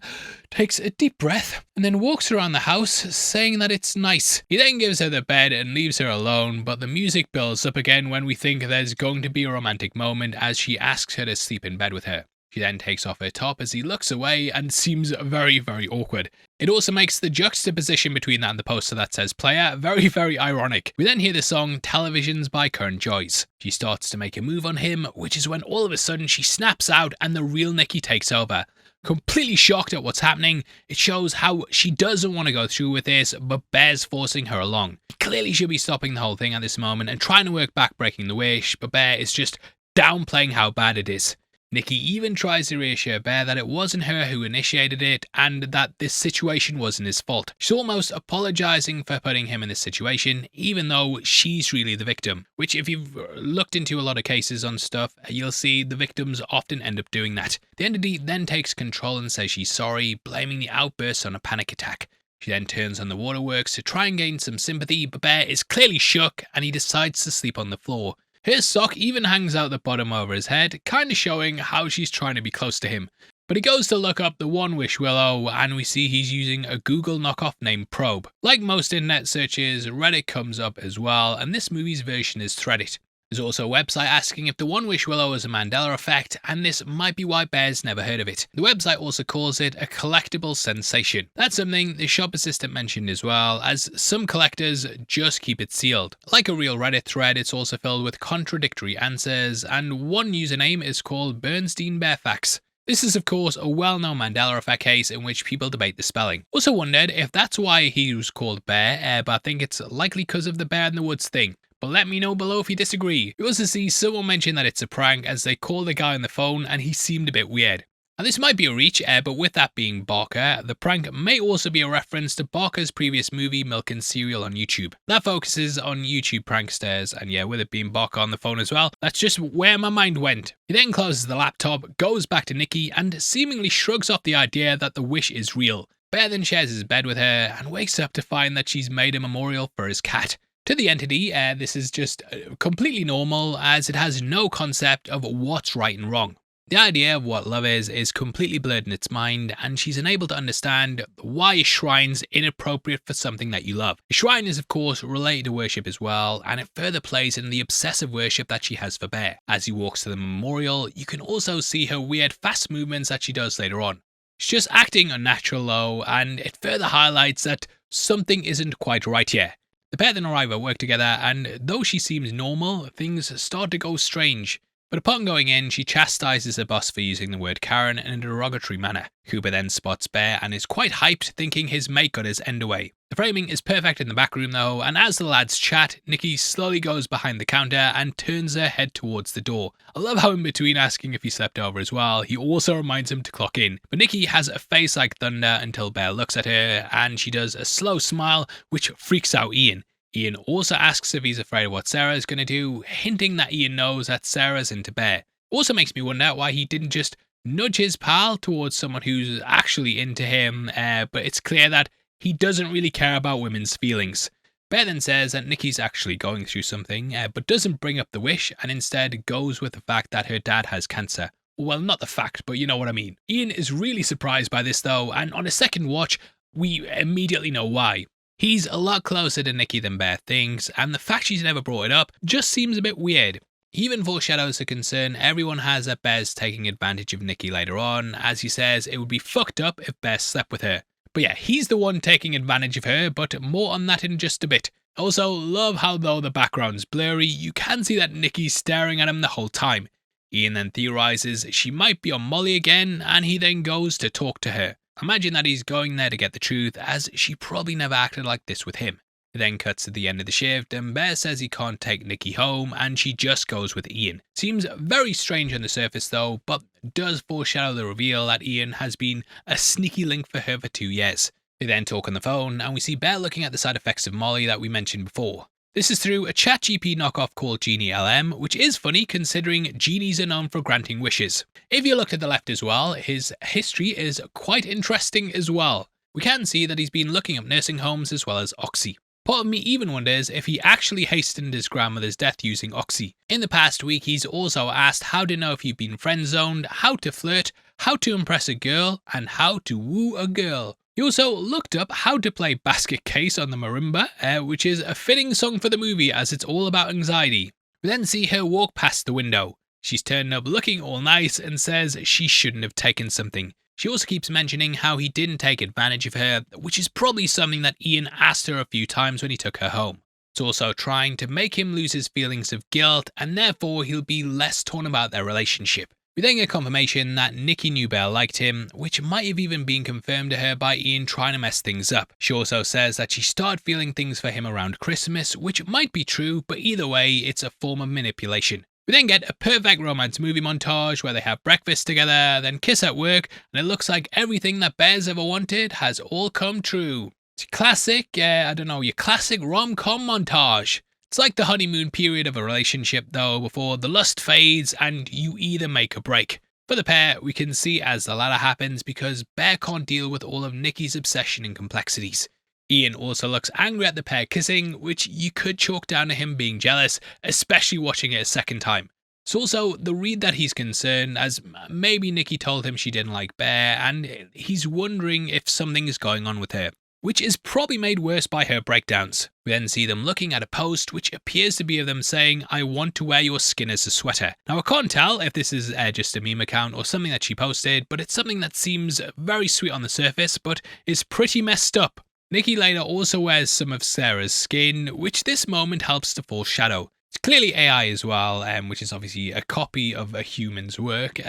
takes a deep breath, and then walks around the house, saying that it's nice. He then gives her the bed and leaves her alone, but the music builds up again when we think there's going to be a romantic moment as she asks her to sleep in bed with her. She then takes off her top as he looks away and seems very, very awkward. It also makes the juxtaposition between that and the poster that says player very, very ironic. We then hear the song Televisions by Current Joys. She starts to make a move on him, which is when all of a sudden she snaps out and the real Nikki takes over. Completely shocked at what's happening, it shows how she doesn't want to go through with this, but Bear's forcing her along. Clearly should be stopping the whole thing at this moment and trying to work back breaking the wish, but Bear is just downplaying how bad it is. Nikki even tries to reassure Bear that it wasn't her who initiated it and that this situation wasn't his fault. She's almost apologizing for putting him in this situation, even though she's really the victim. Which, if you've looked into a lot of cases on stuff, you'll see the victims often end up doing that. The entity then takes control and says she's sorry, blaming the outburst on a panic attack. She then turns on the waterworks to try and gain some sympathy, but Bear is clearly shook and he decides to sleep on the floor. Her sock even hangs out the bottom over his head, kinda showing how she's trying to be close to him. But he goes to look up the One Wish Willow, and we see he's using a Google knockoff named Probe. Like most internet searches, Reddit comes up as well, and this movie's version is threaded. There's also a website asking if the One Wish Willow is a Mandela effect, and this might be why Bear's never heard of it. The website also calls it a collectible sensation. That's something the shop assistant mentioned as well, as some collectors just keep it sealed. Like a real Reddit thread, it's also filled with contradictory answers, and one username is called Bernstein Bearfax. This is of course a well-known Mandela effect case in which people debate the spelling. Also wondered if that's why he was called Bear, but I think it's likely because of the bear in the woods thing. But let me know below if you disagree. You also see someone mention that it's a prank as they call the guy on the phone and he seemed a bit weird. Now this might be a reach, but with that being Barker, the prank may also be a reference to Barker's previous movie Milk and Cereal on YouTube. That focuses on YouTube pranksters, and yeah, with it being Barker on the phone as well, that's just where my mind went. He then closes the laptop, goes back to Nikki, and seemingly shrugs off the idea that the wish is real. Bear then shares his bed with her and wakes up to find that she's made a memorial for his cat. To the entity, this is just completely normal as it has no concept of what's right and wrong. The idea of what love is completely blurred in its mind, and she's unable to understand why a shrine's inappropriate for something that you love. A shrine is of course related to worship as well, and it further plays in the obsessive worship that she has for Bear. As he walks to the memorial, you can also see her weird fast movements that she does later on. She's just acting unnatural though, and it further highlights that something isn't quite right here. The pair then arrive at work together, and though she seems normal, things start to go strange. But upon going in, she chastises her boss for using the word Karen in a derogatory manner. Cooper then spots Bear and is quite hyped, thinking his mate got his end away. The framing is perfect in the back room though, and as the lads chat, Nikki slowly goes behind the counter and turns her head towards the door. I love how in between asking if he slept over as well, he also reminds him to clock in. But Nikki has a face like thunder until Bear looks at her, and she does a slow smile which freaks out Ian. Ian also asks if he's afraid of what Sarah is going to do, hinting that Ian knows that Sarah's into Bear. Also makes me wonder why he didn't just nudge his pal towards someone who's actually into him, but it's clear that he doesn't really care about women's feelings. Bear then says that Nikki's actually going through something, but doesn't bring up the wish and instead goes with the fact that her dad has cancer. Well, not the fact, but you know what I mean. Ian is really surprised by this though, and on a second watch, we immediately know why. He's a lot closer to Nikki than Bear thinks, and the fact she's never brought it up just seems a bit weird. He even foreshadows the concern everyone has that Bear's taking advantage of Nikki later on, as he says it would be fucked up if Bear slept with her. But yeah, he's the one taking advantage of her, but more on that in just a bit. Also, love how though the background's blurry, you can see that Nikki's staring at him the whole time. Ian then theorizes she might be on Molly again, and he then goes to talk to her. Imagine that he's going there to get the truth, as she probably never acted like this with him. It then cuts to the end of the shift, and Bear says he can't take Nikki home, and she just goes with Ian. Seems very strange on the surface though, but does foreshadow the reveal that Ian has been a sneaky link for her for 2 years. They then talk on the phone, and we see Bear looking at the side effects of Molly that we mentioned before. This is through a ChatGPT knockoff called Genie LM, which is funny considering genies are known for granting wishes. If you look to the left as well, his history is quite interesting as well. We can see that he's been looking up nursing homes as well as Oxy. Part of me even wonders if he actually hastened his grandmother's death using Oxy. In the past week, he's also asked how to know if you've been friend-zoned, how to flirt, how to impress a girl, and how to woo a girl. He also looked up how to play Basket Case on the marimba, which is a fitting song for the movie as it's all about anxiety. We then see her walk past the window. She's turned up looking all nice and says she shouldn't have taken something. She also keeps mentioning how he didn't take advantage of her, which is probably something that Ian asked her a few times when he took her home. It's also trying to make him lose his feelings of guilt, and therefore he'll be less torn about their relationship. We then get confirmation that Nikki knew Bear liked him, which might have even been confirmed to her by Ian trying to mess things up. She also says that she started feeling things for him around Christmas, which might be true, but either way, it's a form of manipulation. We then get a perfect romance movie montage where they have breakfast together, then kiss at work, and it looks like everything that Bear's ever wanted has all come true. It's classic, your classic rom-com montage. It's like the honeymoon period of a relationship though, before the lust fades and you either make or break. For the pair, we can see as the latter happens because Bear can't deal with all of Nikki's obsession and complexities. Ian also looks angry at the pair kissing, which you could chalk down to him being jealous, especially watching it a second time. It's also the read that he's concerned, as maybe Nikki told him she didn't like Bear and he's wondering if something is going on with her, which is probably made worse by her breakdowns. We then see them looking at a post which appears to be of them saying, "I want to wear your skin as a sweater." Now I can't tell if this is just a meme account or something that she posted, but it's something that seems very sweet on the surface, but is pretty messed up. Nikki later also wears some of Sarah's skin, which this moment helps to foreshadow. It's clearly AI as well, which is obviously a copy of a human's work,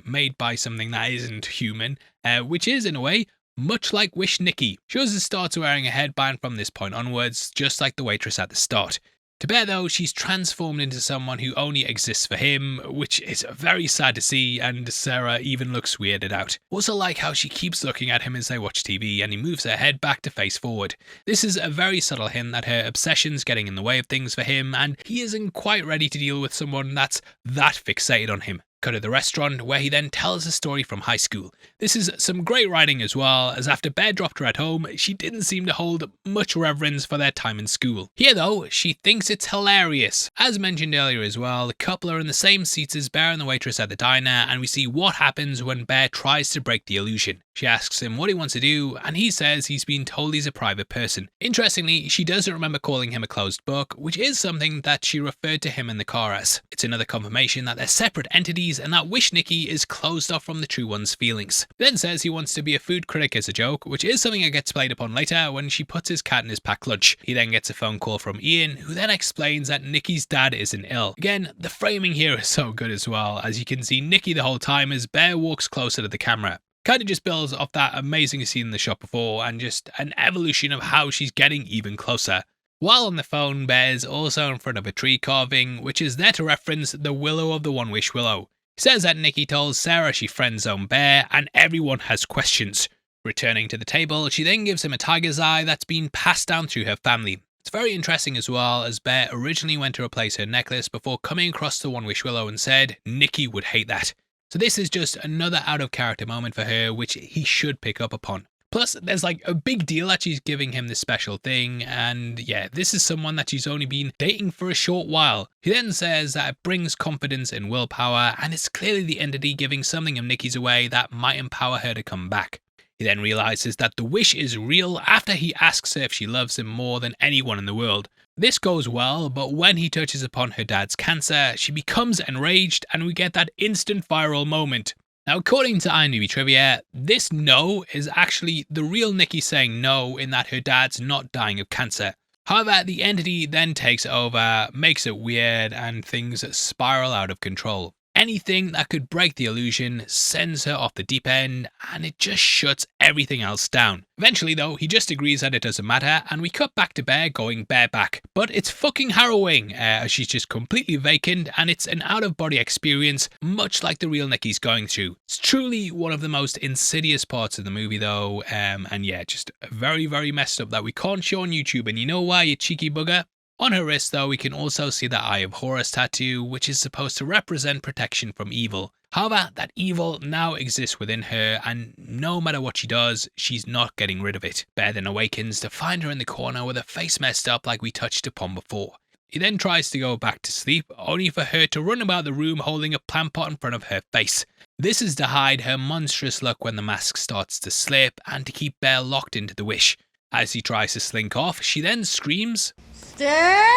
made by something that isn't human, which is in a way much like Wish Nikki. She also starts wearing a headband from this point onwards, just like the waitress at the start. To Bear though, she's transformed into someone who only exists for him, which is very sad to see, and Sarah even looks weirded out. Also like how she keeps looking at him as they watch TV and he moves her head back to face forward. This is a very subtle hint that her obsession's getting in the way of things for him and he isn't quite ready to deal with someone that's that fixated on him. Cut to the restaurant where he then tells a story from high school. This is some great writing as well, as after Bear dropped her at home, she didn't seem to hold much reverence for their time in school. Here though, she thinks it's hilarious. As mentioned earlier as well, the couple are in the same seats as Bear and the waitress at the diner, and we see what happens when Bear tries to break the illusion. She asks him what he wants to do, and he says he's been told he's a private person. Interestingly, she doesn't remember calling him a closed book, which is something that she referred to him in the car as. It's another confirmation that they're separate entities and that Wish Nikki is closed off from the true one's feelings. Then says he wants to be a food critic as a joke, which is something that gets played upon later when she puts his cat in his packed lunch. He then gets a phone call from Ian, who then explains that Nikki's dad isn't ill. Again, the framing here is so good as well, as you can see Nikki the whole time as Bear walks closer to the camera. Kind of just builds off that amazing scene in the shot before and just an evolution of how she's getting even closer. While on the phone, Bear's also in front of a tree carving, which is there to reference the willow of the One Wish willow. He says that Nikki told Sarah she friend-zoned Bear and everyone has questions. Returning to the table, she then gives him a tiger's eye that's been passed down through her family. It's very interesting as well, as Bear originally went to replace her necklace before coming across the One Wish willow and said Nikki would hate that. So this is just another out of character moment for her, which he should pick up upon. Plus, there's like a big deal that she's giving him this special thing, and yeah, this is someone that she's only been dating for a short while. He then says that it brings confidence in willpower, and it's clearly the entity giving something of Nikki's away that might empower her to come back. He then realizes that the wish is real after he asks her if she loves him more than anyone in the world. This goes well, but when he touches upon her dad's cancer, she becomes enraged and we get that instant viral moment. Now, according to IMDb trivia, this no is actually the real Nikki saying no in that her dad's not dying of cancer. However, the entity then takes over, makes it weird, and things spiral out of control. Anything that could break the illusion sends her off the deep end, and it just shuts everything else down. Eventually though, he just agrees that it doesn't matter, and we cut back to Bear going bareback. But it's fucking harrowing, as she's just completely vacant, and it's an out-of-body experience, much like the real Nikki's going through. It's truly one of the most insidious parts of the movie though, and yeah, just very, very messed up that we can't show on YouTube, and you know why, you cheeky bugger? On her wrist though, we can also see the Eye of Horus tattoo, which is supposed to represent protection from evil. However, that evil now exists within her, and no matter what she does, she's not getting rid of it. Bear then awakens to find her in the corner with her face messed up like we touched upon before. He then tries to go back to sleep, only for her to run about the room holding a plant pot in front of her face. This is to hide her monstrous look when the mask starts to slip, and to keep Bear locked into the wish. As he tries to slink off, she then screams, "Stay!"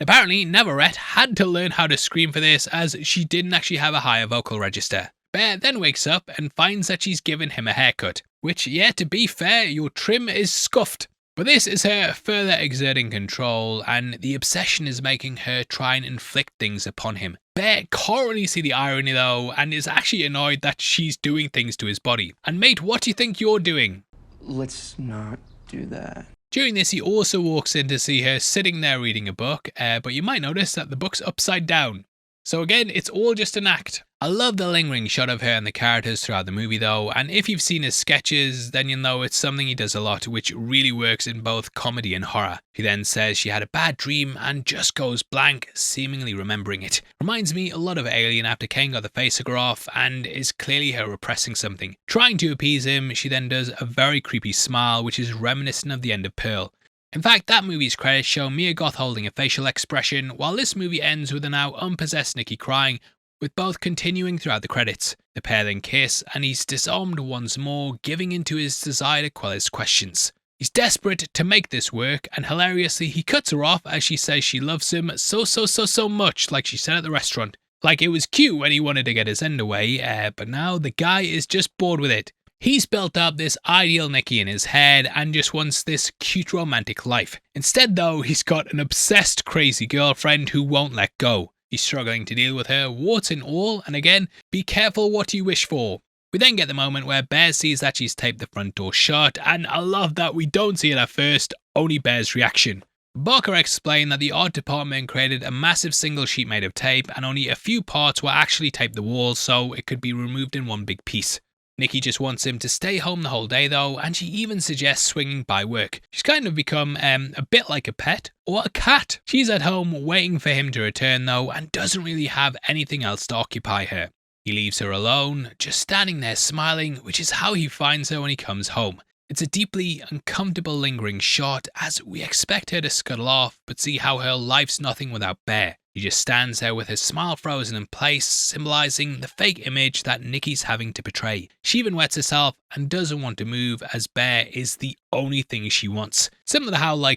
Apparently, Navarette had to learn how to scream for this, as she didn't actually have a higher vocal register. Bear then wakes up and finds that she's given him a haircut, which, yeah, to be fair, your trim is scuffed. But this is her further exerting control, and the obsession is making her try and inflict things upon him. Bear Bear can't really see the irony though, and is actually annoyed that she's doing things to his body. And mate, what do you think you're doing? Let's not do that. During this, he also walks in to see her sitting there reading a book, but you might notice that the book's upside down. So again, it's all just an act. I love the lingering shot of her and the characters throughout the movie though, and if you've seen his sketches, then you'll know it's something he does a lot, which really works in both comedy and horror. She then says she had a bad dream and just goes blank, seemingly remembering it. Reminds me a lot of Alien after Kane got the facehugger off, and is clearly her repressing something. Trying to appease him, she then does a very creepy smile, which is reminiscent of the end of Pearl. In fact, that movie's credits show Mia Goth holding a facial expression, while this movie ends with a now unpossessed Nikki crying, with both continuing throughout the credits. The pair then kiss, and he's disarmed once more, giving into his desire to quell his questions. He's desperate to make this work, and hilariously he cuts her off as she says she loves him so much, like she said at the restaurant. Like it was cute when he wanted to get his end away, but now the guy is just bored with it. He's built up this ideal Nikki in his head and just wants this cute romantic life. Instead though, he's got an obsessed crazy girlfriend who won't let go. He's struggling to deal with her, warts and all, and again, be careful what you wish for. We then get the moment where Bear sees that she's taped the front door shut, and I love that we don't see it at first, only Bear's reaction. Barker explained that the art department created a massive single sheet made of tape, and only a few parts were actually taped to the wall so it could be removed in one big piece. Nikki just wants him to stay home the whole day though, and she even suggests swinging by work. She's kind of become a bit like a pet or a cat. She's at home waiting for him to return though, and doesn't really have anything else to occupy her. He leaves her alone, just standing there smiling, which is how he finds her when he comes home. It's a deeply uncomfortable lingering shot as we expect her to scuttle off, but see how her life's nothing without Bear. She just stands there with her smile frozen in place, symbolizing the fake image that Nikki's having to portray. She even wets herself and doesn't want to move as Bear is the only thing she wants. Similar to how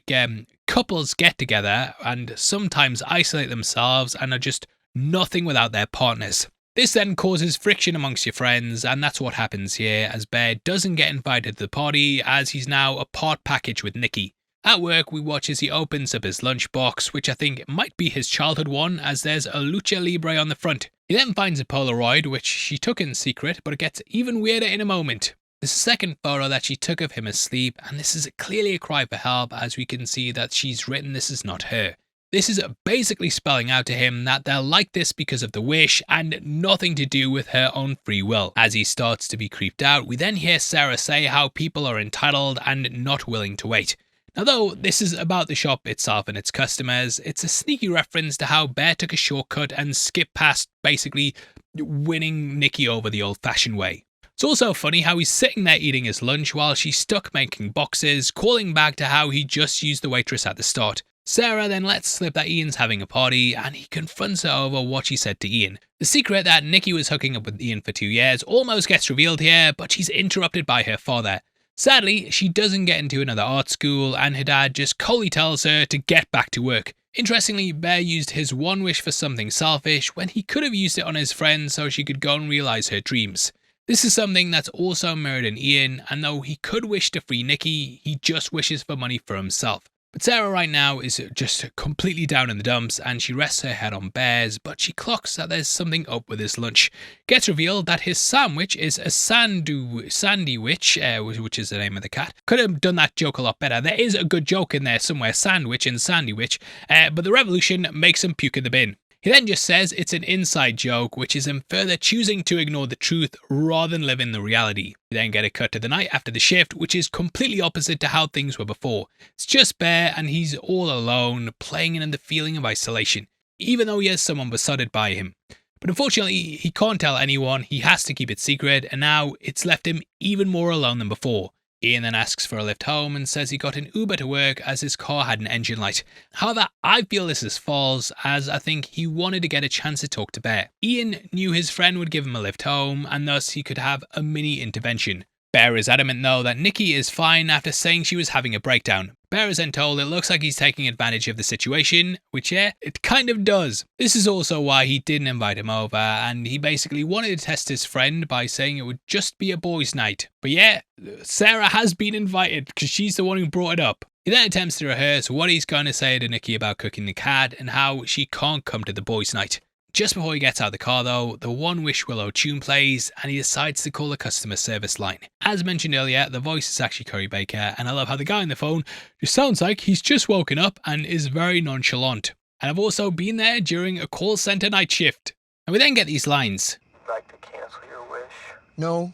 couples get together and sometimes isolate themselves and are just nothing without their partners. This then causes friction amongst your friends, and that's what happens here as Bear doesn't get invited to the party as he's now a part package with Nikki. At work, we watch as he opens up his lunchbox, which I think might be his childhood one, as there's a lucha libre on the front. He then finds a Polaroid, which she took in secret, but it gets even weirder in a moment. There's a second photo that she took of him asleep, and this is clearly a cry for help, as we can see that she's written this is not her. This is basically spelling out to him that they're like this because of the wish and nothing to do with her own free will. As he starts to be creeped out, we then hear Sarah say how people are entitled and not willing to wait. Now though this is about the shop itself and its customers, it's a sneaky reference to how Bear took a shortcut and skipped past basically winning Nikki over the old-fashioned way. It's also funny how he's sitting there eating his lunch while she's stuck making boxes, calling back to how he just used the waitress at the start. Sarah then lets slip that Ian's having a party, and he confronts her over what she said to Ian. The secret that Nikki was hooking up with Ian for 2 years almost gets revealed here, but she's interrupted by her father. Sadly, she doesn't get into another art school, and her dad just coldly tells her to get back to work. Interestingly, Bear used his one wish for something selfish when he could have used it on his friend so she could go and realise her dreams. This is something that's also mirrored in Ian, and though he could wish to free Nikki, he just wishes for money for himself. But Sarah right now is just completely down in the dumps, and she rests her head on Bear's, but she clocks that there's something up with his lunch. Gets revealed that his sandwich is a sandwich, which is the name of the cat. Could have done that joke a lot better. There is a good joke in there somewhere, sandwich and sandwich, but the revolution makes him puke in the bin. He then just says it's an inside joke, which is him further choosing to ignore the truth rather than live in the reality. We then get a cut to the night after the shift, which is completely opposite to how things were before. It's just Bear, and he's all alone, playing in the feeling of isolation, even though he has someone besotted by him. But unfortunately, he can't tell anyone, he has to keep it secret, and now it's left him even more alone than before. Ian then asks for a lift home and says he got an Uber to work as his car had an engine light. However, I feel this is false, as I think he wanted to get a chance to talk to Bear. Ian knew his friend would give him a lift home, and thus he could have a mini intervention. Bear is adamant though that Nikki is fine after saying she was having a breakdown. Bear is then told it looks like he's taking advantage of the situation, which yeah, it kind of does. This is also why he didn't invite him over, and he basically wanted to test his friend by saying it would just be a boys' night. But yeah, Sarah has been invited because she's the one who brought it up. He then attempts to rehearse what he's going to say to Nikki about cooking the cat and how she can't come to the boys' night. Just before he gets out of the car though, the One Wish Willow tune plays and he decides to call the customer service line. As mentioned earlier, the voice is actually Corey Baker, and I love how the guy on the phone just sounds like he's just woken up and is very nonchalant. And I've also been there during a call center night shift. And we then get these lines. Like to cancel your wish? No.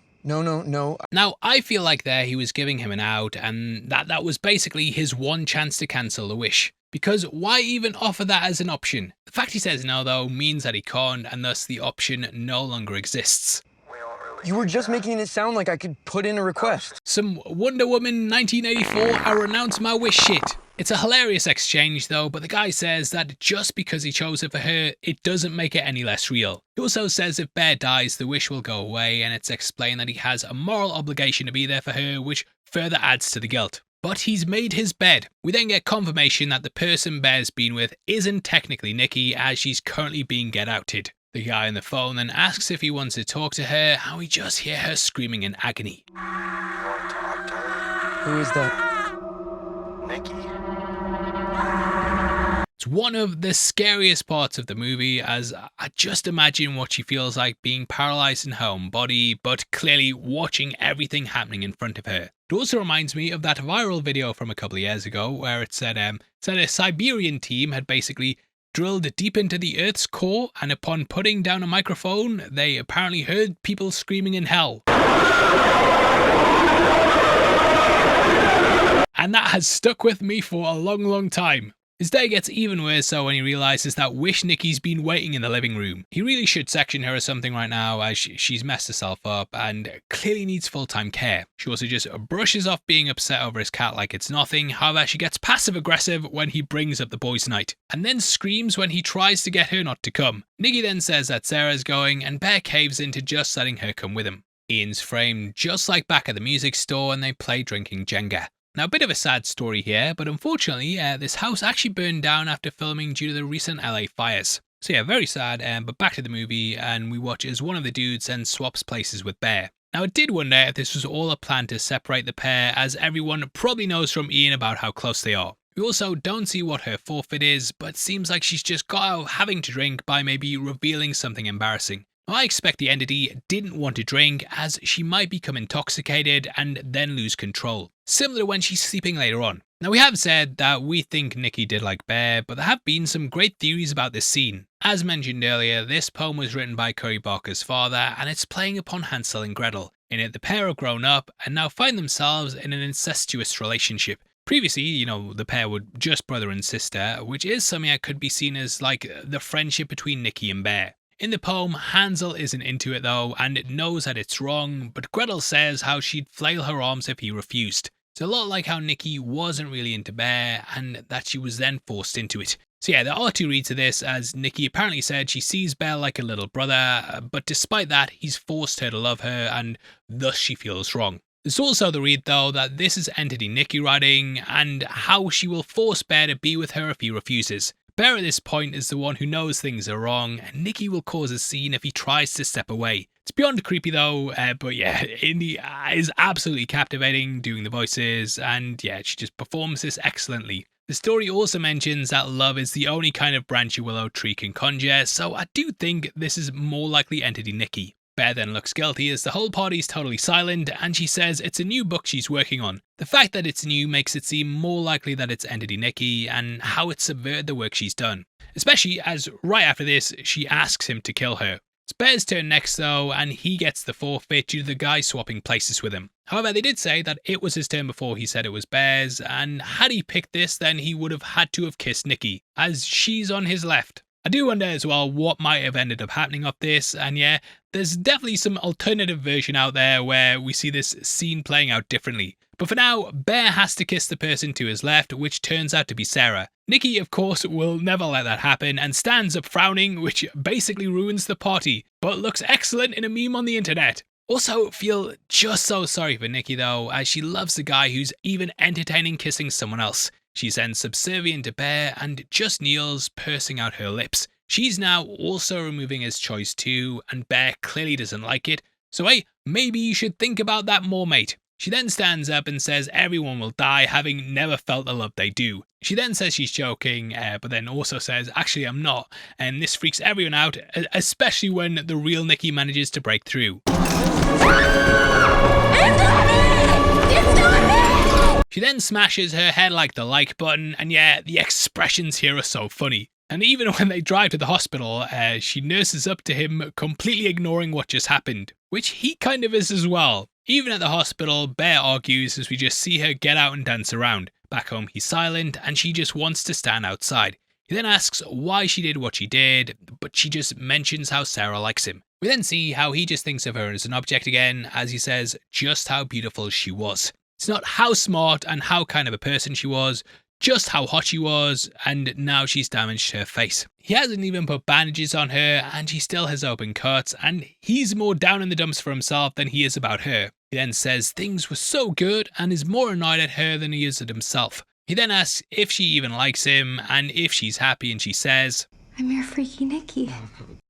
Now, I feel like there he was giving him an out, and that was basically his one chance to cancel the wish. Because why even offer that as an option? The fact he says no though means that he can't, and thus the option no longer exists. You were just making it sound like I could put in a request. Some Wonder Woman 1984 I renounce my wish shit. It's a hilarious exchange though, but the guy says that just because he chose it for her, it doesn't make it any less real. He also says if Bear dies, the wish will go away, and it's explained that he has a moral obligation to be there for her, which further adds to the guilt. But he's made his bed. We then get confirmation that the person Bear's been with isn't technically Nikki, as she's currently being get outed. The guy on the phone then asks if he wants to talk to her, how we just hear her screaming in agony. You want to talk to her? Who is that? Nikki. It's one of the scariest parts of the movie, as I just imagine what she feels like being paralyzed in her own body, but clearly watching everything happening in front of her. It also reminds me of that viral video from a couple of years ago where it said a Siberian team had basically drilled deep into the Earth's core, and upon putting down a microphone, they apparently heard people screaming in hell. And that has stuck with me for a long time. His day gets even worse so when he realises that Wish Nikki's been waiting in the living room. He really should section her or something right now, as she's messed herself up and clearly needs full-time care. She also just brushes off being upset over his cat like it's nothing. However, she gets passive-aggressive when he brings up the boys' night, and then screams when he tries to get her not to come. Nikki then says that Sarah's going, and Bear caves into just letting her come with him. Ian's framed just like back at the music store, and they play drinking Jenga. Now, a bit of a sad story here, but unfortunately, this house actually burned down after filming due to the recent LA fires. So yeah, very sad, but back to the movie, and we watch as one of the dudes then swaps places with Bear. Now, I did wonder if this was all a plan to separate the pair, as everyone probably knows from Ian about how close they are. We also don't see what her forfeit is, but seems like she's just got out having to drink by maybe revealing something embarrassing. I expect the entity didn't want to drink, as she might become intoxicated and then lose control, similar to when she's sleeping later on. Now, we have said that we think Nikki did like Bear, but there have been some great theories about this scene. As mentioned earlier, this poem was written by Cory Barker's father, and it's playing upon Hansel and Gretel. In it, the pair have grown up and now find themselves in an incestuous relationship. Previously, the pair were just brother and sister, which is something that could be seen as like the friendship between Nikki and Bear. In the poem, Hansel isn't into it though, and it knows that it's wrong, but Gretel says how she'd flail her arms if he refused. It's a lot like how Nikki wasn't really into Bear, and that she was then forced into it. So yeah, there are two reads to this, as Nikki apparently said she sees Bear like a little brother, but despite that, he's forced her to love her, and thus she feels wrong. There's also the read though that this is entity Nikki writing, and how she will force Bear to be with her if he refuses. Bear at this point is the one who knows things are wrong, and Nikki will cause a scene if he tries to step away. It's beyond creepy though, but yeah, Indy is absolutely captivating doing the voices, and yeah, she just performs this excellently. The story also mentions that love is the only kind of branch a willow tree can conjure, so I do think this is more likely entity Nikki. Bear then looks guilty as the whole party's totally silent, and she says it's a new book she's working on. The fact that it's new makes it seem more likely that it's entity Nikki, and how it subverted the work she's done. Especially as right after this, she asks him to kill her. It's Bear's turn next though, and he gets the forfeit due to the guy swapping places with him. However, they did say that it was his turn before he said it was Bear's, and had he picked this, then he would have had to have kissed Nikki, as she's on his left. I do wonder as well what might have ended up happening of this, and yeah, there's definitely some alternative version out there where we see this scene playing out differently. But for now, Bear has to kiss the person to his left, which turns out to be Sarah. Nikki, of course, will never let that happen and stands up frowning, which basically ruins the party, but looks excellent in a meme on the internet. Also feel just so sorry for Nikki though, as she loves the guy who's even entertaining kissing someone else. She's then subservient to Bear and just kneels, pursing out her lips. She's now also removing his choice too, and Bear clearly doesn't like it. So hey, maybe you should think about that more, mate. She then stands up and says everyone will die, having never felt the love they do. She then says she's joking, but then also says, actually I'm not, and this freaks everyone out, especially when the real Nikki manages to break through. She then smashes her head like the like button, and yeah, the expressions here are so funny. And even when they drive to the hospital, she nurses up to him, completely ignoring what just happened, which he kind of is as well. Even at the hospital, Bear argues as we just see her get out and dance around. Back home, he's silent, and she just wants to stand outside. He then asks why she did what she did, but she just mentions how Sarah likes him. We then see how he just thinks of her as an object again, as he says just how beautiful she was. It's not how smart and how kind of a person she was, just how hot she was, and now she's damaged her face. He hasn't even put bandages on her, and she still has open cuts, and he's more down in the dumps for himself than he is about her. He then says things were so good and is more annoyed at her than he is at himself. He then asks if she even likes him, and if she's happy, and she says, I'm your freaky Nikki.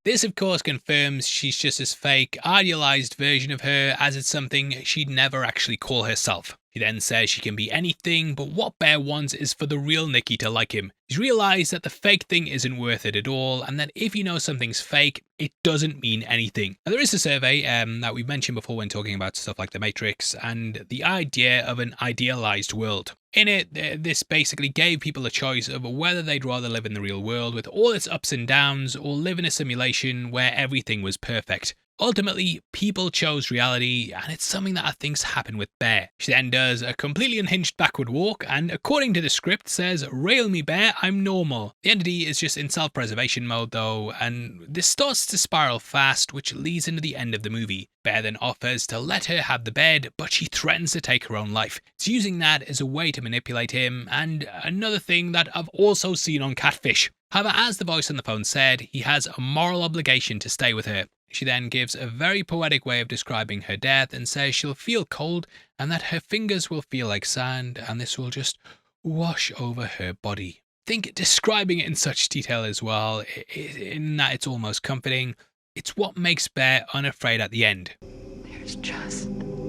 This of course confirms she's just this fake, idealized version of her, as it's something she'd never actually call herself. He then says she can be anything, but what Bear wants is for the real Nikki to like him. He's realised that the fake thing isn't worth it at all, and that if you know something's fake, it doesn't mean anything. Now, there is a survey that we've mentioned before when talking about stuff like The Matrix, and the idea of an idealised world. In it, this basically gave people a choice of whether they'd rather live in the real world with all its ups and downs, or live in a simulation where everything was perfect. Ultimately, people chose reality, and it's something that I think's happened with Bear. She then does a completely unhinged backward walk, and according to the script says, "Rail me Bear, I'm normal." The entity is just in self-preservation mode though, and this starts to spiral fast, which leads into the end of the movie. Bear then offers to let her have the bed, but she threatens to take her own life. It's using that as a way to manipulate him, and another thing that I've also seen on Catfish. However, as the voice on the phone said, he has a moral obligation to stay with her. She then gives a very poetic way of describing her death and says she'll feel cold and that her fingers will feel like sand and this will just wash over her body. I think describing it in such detail as well, in that it's almost comforting, it's what makes Bear unafraid at the end. There's just nothing.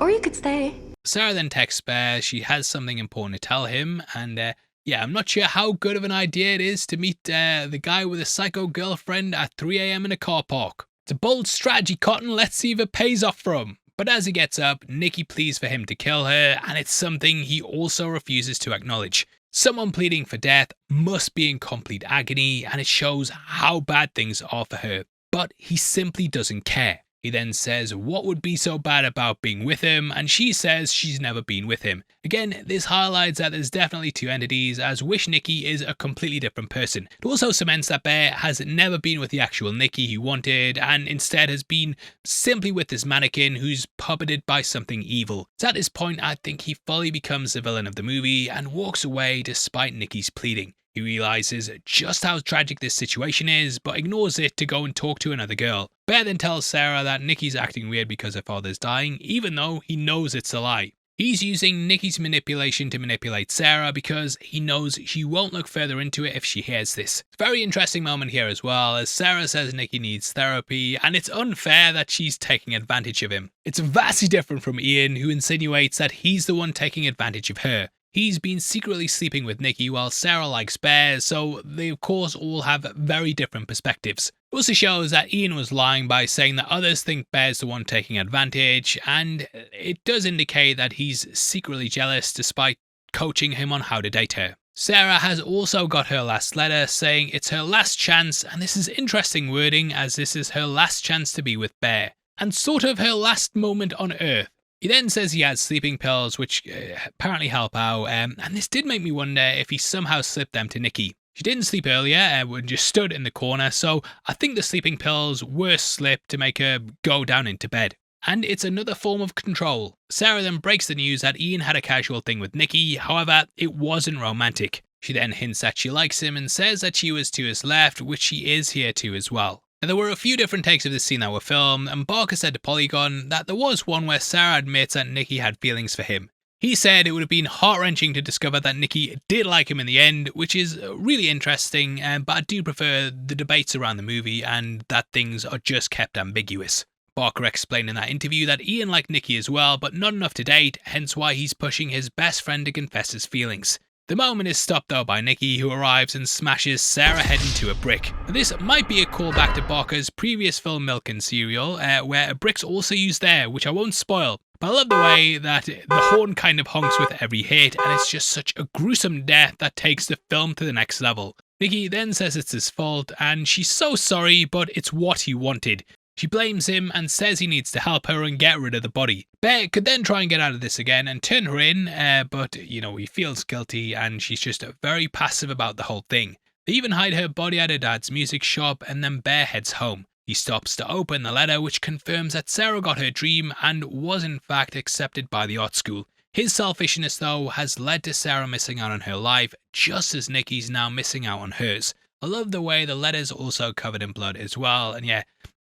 Or you could stay. Sarah then texts Bear she has something important to tell him, and yeah, I'm not sure how good of an idea it is to meet the guy with a psycho girlfriend at 3 a.m. in a car park. It's a bold strategy, Cotton. Let's see if it pays off for him. But as he gets up, Nikki pleads for him to kill her, and it's something he also refuses to acknowledge. Someone pleading for death must be in complete agony, and it shows how bad things are for her. But he simply doesn't care. He then says what would be so bad about being with him, and she says she's never been with him. Again, this highlights that there's definitely two entities, as Wish Nikki is a completely different person. It also cements that Bear has never been with the actual Nikki he wanted, and instead has been simply with this mannequin who's puppeted by something evil. So at this point, I think he fully becomes the villain of the movie and walks away despite Nikki's pleading. He realizes just how tragic this situation is, but ignores it to go and talk to another girl. Bear then tells Sarah that Nikki's acting weird because her father's dying, even though he knows it's a lie. He's using Nikki's manipulation to manipulate Sarah because he knows she won't look further into it if she hears this. It's a very interesting moment here as well, as Sarah says Nikki needs therapy, and it's unfair that she's taking advantage of him. It's vastly different from Ian, who insinuates that he's the one taking advantage of her. He's been secretly sleeping with Nikki while Sarah likes Bear, so they of course all have very different perspectives. It also shows that Ian was lying by saying that others think Bear's the one taking advantage, and it does indicate that he's secretly jealous despite coaching him on how to date her. Sarah has also got her last letter saying it's her last chance, and this is interesting wording as this is her last chance to be with Bear, and sort of her last moment on Earth. He then says he has sleeping pills, which apparently help out, and this did make me wonder if he somehow slipped them to Nikki. She didn't sleep earlier, when just stood in the corner, so I think the sleeping pills were slipped to make her go down into bed. And it's another form of control. Sarah then breaks the news that Ian had a casual thing with Nikki, however, it wasn't romantic. She then hints that she likes him and says that she was to his left, which she is here too as well. Now, there were a few different takes of this scene that were filmed, and Barker said to Polygon that there was one where Sarah admits that Nikki had feelings for him. He said it would have been heart-wrenching to discover that Nikki did like him in the end, which is really interesting, but I do prefer the debates around the movie and that things are just kept ambiguous. Barker explained in that interview that Ian liked Nikki as well, but not enough to date, hence why he's pushing his best friend to confess his feelings. The moment is stopped though by Nikki, who arrives and smashes Sarah head into a brick. Now, this might be a callback to Barker's previous film Milk and Cereal, where a brick's also used there, which I won't spoil. But I love the way that the horn kind of honks with every hit, and it's just such a gruesome death that takes the film to the next level. Nikki then says it's his fault, and she's so sorry, but it's what he wanted. She blames him and says he needs to help her and get rid of the body. Bear could then try and get out of this again and turn her in, but, he feels guilty and she's just very passive about the whole thing. They even hide her body at her dad's music shop, and then Bear heads home. He stops to open the letter, which confirms that Sarah got her dream and was in fact accepted by the art school. His selfishness, though, has led to Sarah missing out on her life, just as Nikki's now missing out on hers. I love the way the letter's also covered in blood as well, and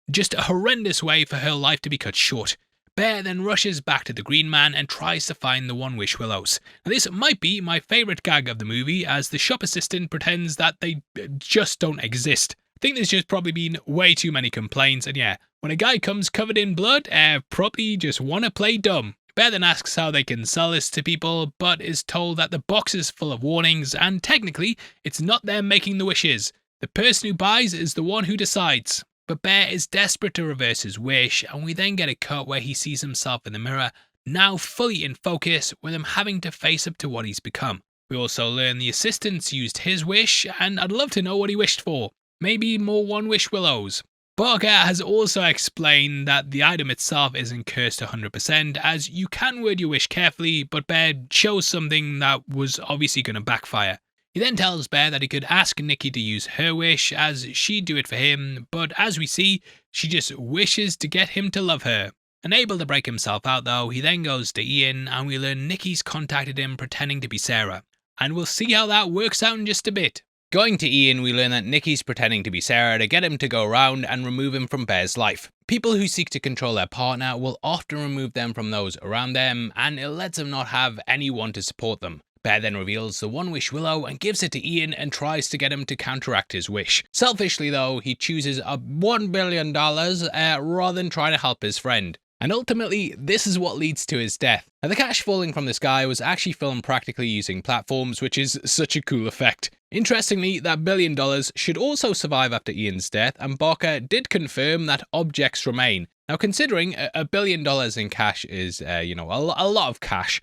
just a horrendous way for her life to be cut short. Bear then rushes back to the Green Man and tries to find the One Wish Willows. Now, this might be my favourite gag of the movie, as the shop assistant pretends that they just don't exist. I think there's just probably been way too many complaints, and when a guy comes covered in blood, probably just want to play dumb. Bear then asks how they can sell this to people, but is told that the box is full of warnings, and technically, it's not them making the wishes. The person who buys is the one who decides. But Bear is desperate to reverse his wish, and we then get a cut where he sees himself in the mirror, now fully in focus, with him having to face up to what he's become. We also learn the assistants used his wish, and I'd love to know what he wished for. Maybe more One Wish Willows. Barker has also explained that the item itself isn't cursed 100%, as you can word your wish carefully, but Bear chose something that was obviously going to backfire. He then tells Bear that he could ask Nikki to use her wish, as she'd do it for him, but as we see, she just wishes to get him to love her. Unable to break himself out though, he then goes to Ian, and we learn Nikki's contacted him pretending to be Sarah. And we'll see how that works out in just a bit. Going to Ian, we learn that Nikki's pretending to be Sarah to get him to go around and remove him from Bear's life. People who seek to control their partner will often remove them from those around them, and it lets them not have anyone to support them. Bear then reveals the One Wish Willow and gives it to Ian and tries to get him to counteract his wish. Selfishly though, he chooses a $1 billion rather than trying to help his friend. And ultimately, this is what leads to his death. Now, the cash falling from the sky was actually filmed practically using platforms, which is such a cool effect. Interestingly, that $1 billion should also survive after Ian's death, and Barker did confirm that objects remain. Now, considering $1 billion in cash is, a lot of cash,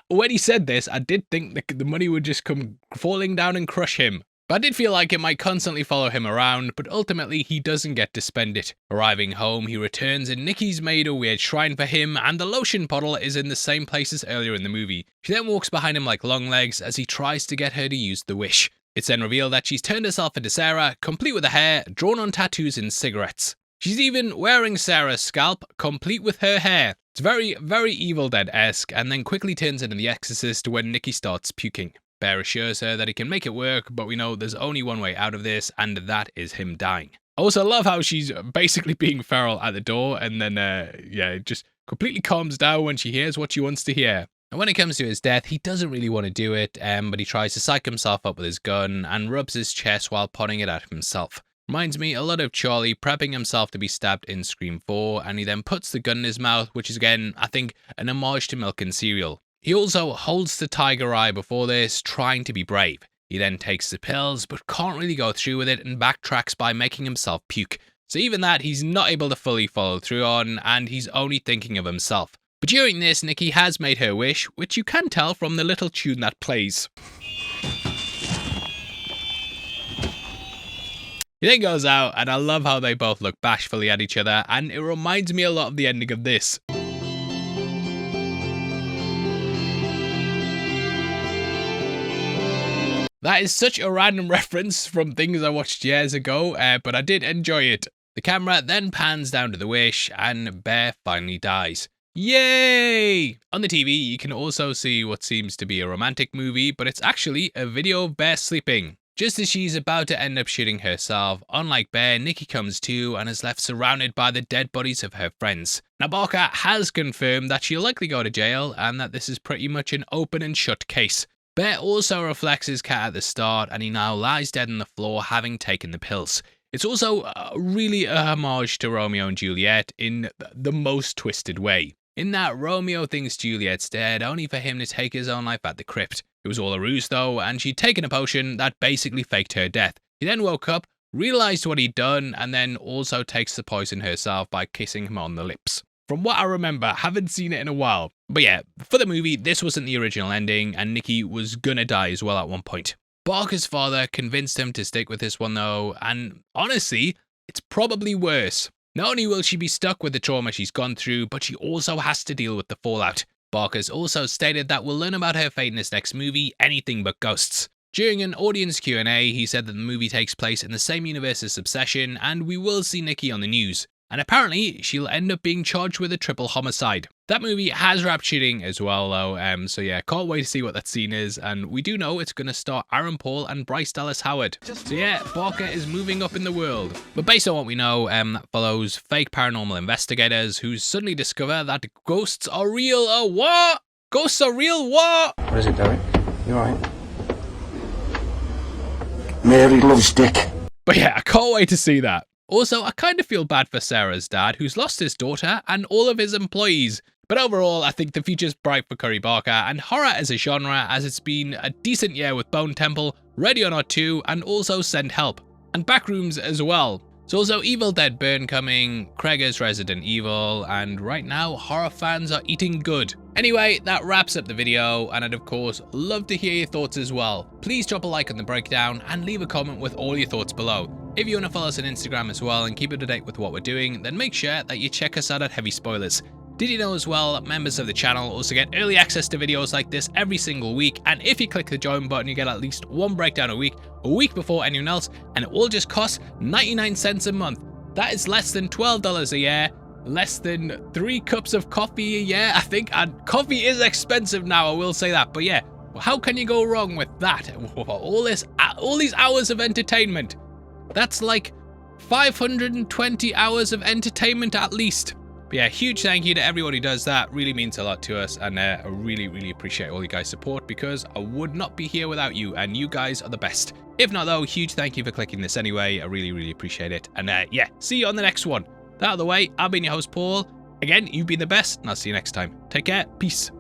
when he said this, I did think the money would just come falling down and crush him. But I did feel like it might constantly follow him around, but ultimately he doesn't get to spend it. Arriving home, he returns and Nikki's made a weird shrine for him, and the lotion bottle is in the same place as earlier in the movie. She then walks behind him like Longlegs as he tries to get her to use the wish. It's then revealed that she's turned herself into Sarah, complete with the hair, drawn on tattoos and cigarettes. She's even wearing Sarah's scalp, complete with her hair. It's very, very Evil Dead-esque, and then quickly turns into The Exorcist when Nikki starts puking. Bear assures her that he can make it work, but we know there's only one way out of this, and that is him dying. I also love how she's basically being feral at the door, and then, it just completely calms down when she hears what she wants to hear. And when it comes to his death, he doesn't really want to do it, but he tries to psych himself up with his gun and rubs his chest while pointing it at himself. Reminds me a lot of Charlie prepping himself to be stabbed in Scream 4, and he then puts the gun in his mouth, which is again, I think, an homage to Milk and Cereal. He also holds the tiger eye before this, trying to be brave. He then takes the pills, but can't really go through with it and backtracks by making himself puke. So even that, he's not able to fully follow through on, and he's only thinking of himself. But during this, Nikki has made her wish, which you can tell from the little tune that plays. He then goes out, and I love how they both look bashfully at each other, and it reminds me a lot of the ending of this. That is such a random reference from things I watched years ago, but I did enjoy it. The camera then pans down to the wish, and Bear finally dies. Yay! On the TV, you can also see what seems to be a romantic movie, but it's actually a video of Bear sleeping. Just as she's about to end up shooting herself, unlike Bear, Nikki comes to and is left surrounded by the dead bodies of her friends. Now Barker has confirmed that she'll likely go to jail and that this is pretty much an open and shut case. Bear also reflects his cat at the start and he now lies dead on the floor having taken the pills. It's also really a homage to Romeo and Juliet in the most twisted way. In that Romeo thinks Juliet's dead only for him to take his own life at the crypt. It was all a ruse though, and she'd taken a potion that basically faked her death. He then woke up, realised what he'd done, and then also takes the poison herself by kissing him on the lips. From what I remember, haven't seen it in a while. But yeah, for the movie, this wasn't the original ending, and Nikki was gonna die as well at one point. Barker's father convinced him to stick with this one though, and honestly, it's probably worse. Not only will she be stuck with the trauma she's gone through, but she also has to deal with the fallout. Barker's also stated that we'll learn about her fate in this next movie, Anything But Ghosts. During an audience Q&A, he said that the movie takes place in the same universe as Obsession, and we will see Nikki on the news. And apparently, she'll end up being charged with a triple homicide. That movie has rap shooting as well though, so yeah, can't wait to see what that scene is, and we do know it's going to star Aaron Paul and Bryce Dallas Howard. So yeah, Barker is moving up in the world. But based on what we know, that follows fake paranormal investigators who suddenly discover that ghosts are real. Oh, what? Ghosts are real? What? What is it, Derek? You alright? Mary loves Dick. But yeah, I can't wait to see that. Also, I kind of feel bad for Sarah's dad, who's lost his daughter and all of his employees. But overall, I think the future's bright for Curry Barker and horror as a genre, as it's been a decent year with Bone Temple, Ready or Not 2, and also Send Help. And Backrooms as well. There's also Evil Dead Burn coming, Craig's Resident Evil, and right now, horror fans are eating good. Anyway, that wraps up the video, and I'd of course love to hear your thoughts as well. Please drop a like on the breakdown and leave a comment with all your thoughts below. If you want to follow us on Instagram as well and keep up to date with what we're doing, then make sure that you check us out at Heavy Spoilers. Did you know as well that members of the channel also get early access to videos like this every single week, and if you click the join button you get at least one breakdown a week before anyone else, and it all just costs 99 cents a month. That is less than $12 a year, less than 3 cups of coffee a year, I think, and coffee is expensive now, I will say that, but yeah, how can you go wrong with that? All these hours of entertainment. That's like 520 hours of entertainment at least. But yeah, huge thank you to everyone who does that. Really means a lot to us, and I really appreciate all you guys' support, because I would not be here without you, and you guys are the best. If not though, huge thank you for clicking this anyway. I really appreciate it. And yeah, see you on the next one. That out of the way, I've been your host Paul. Again, you've been the best, and I'll see you next time. Take care, peace.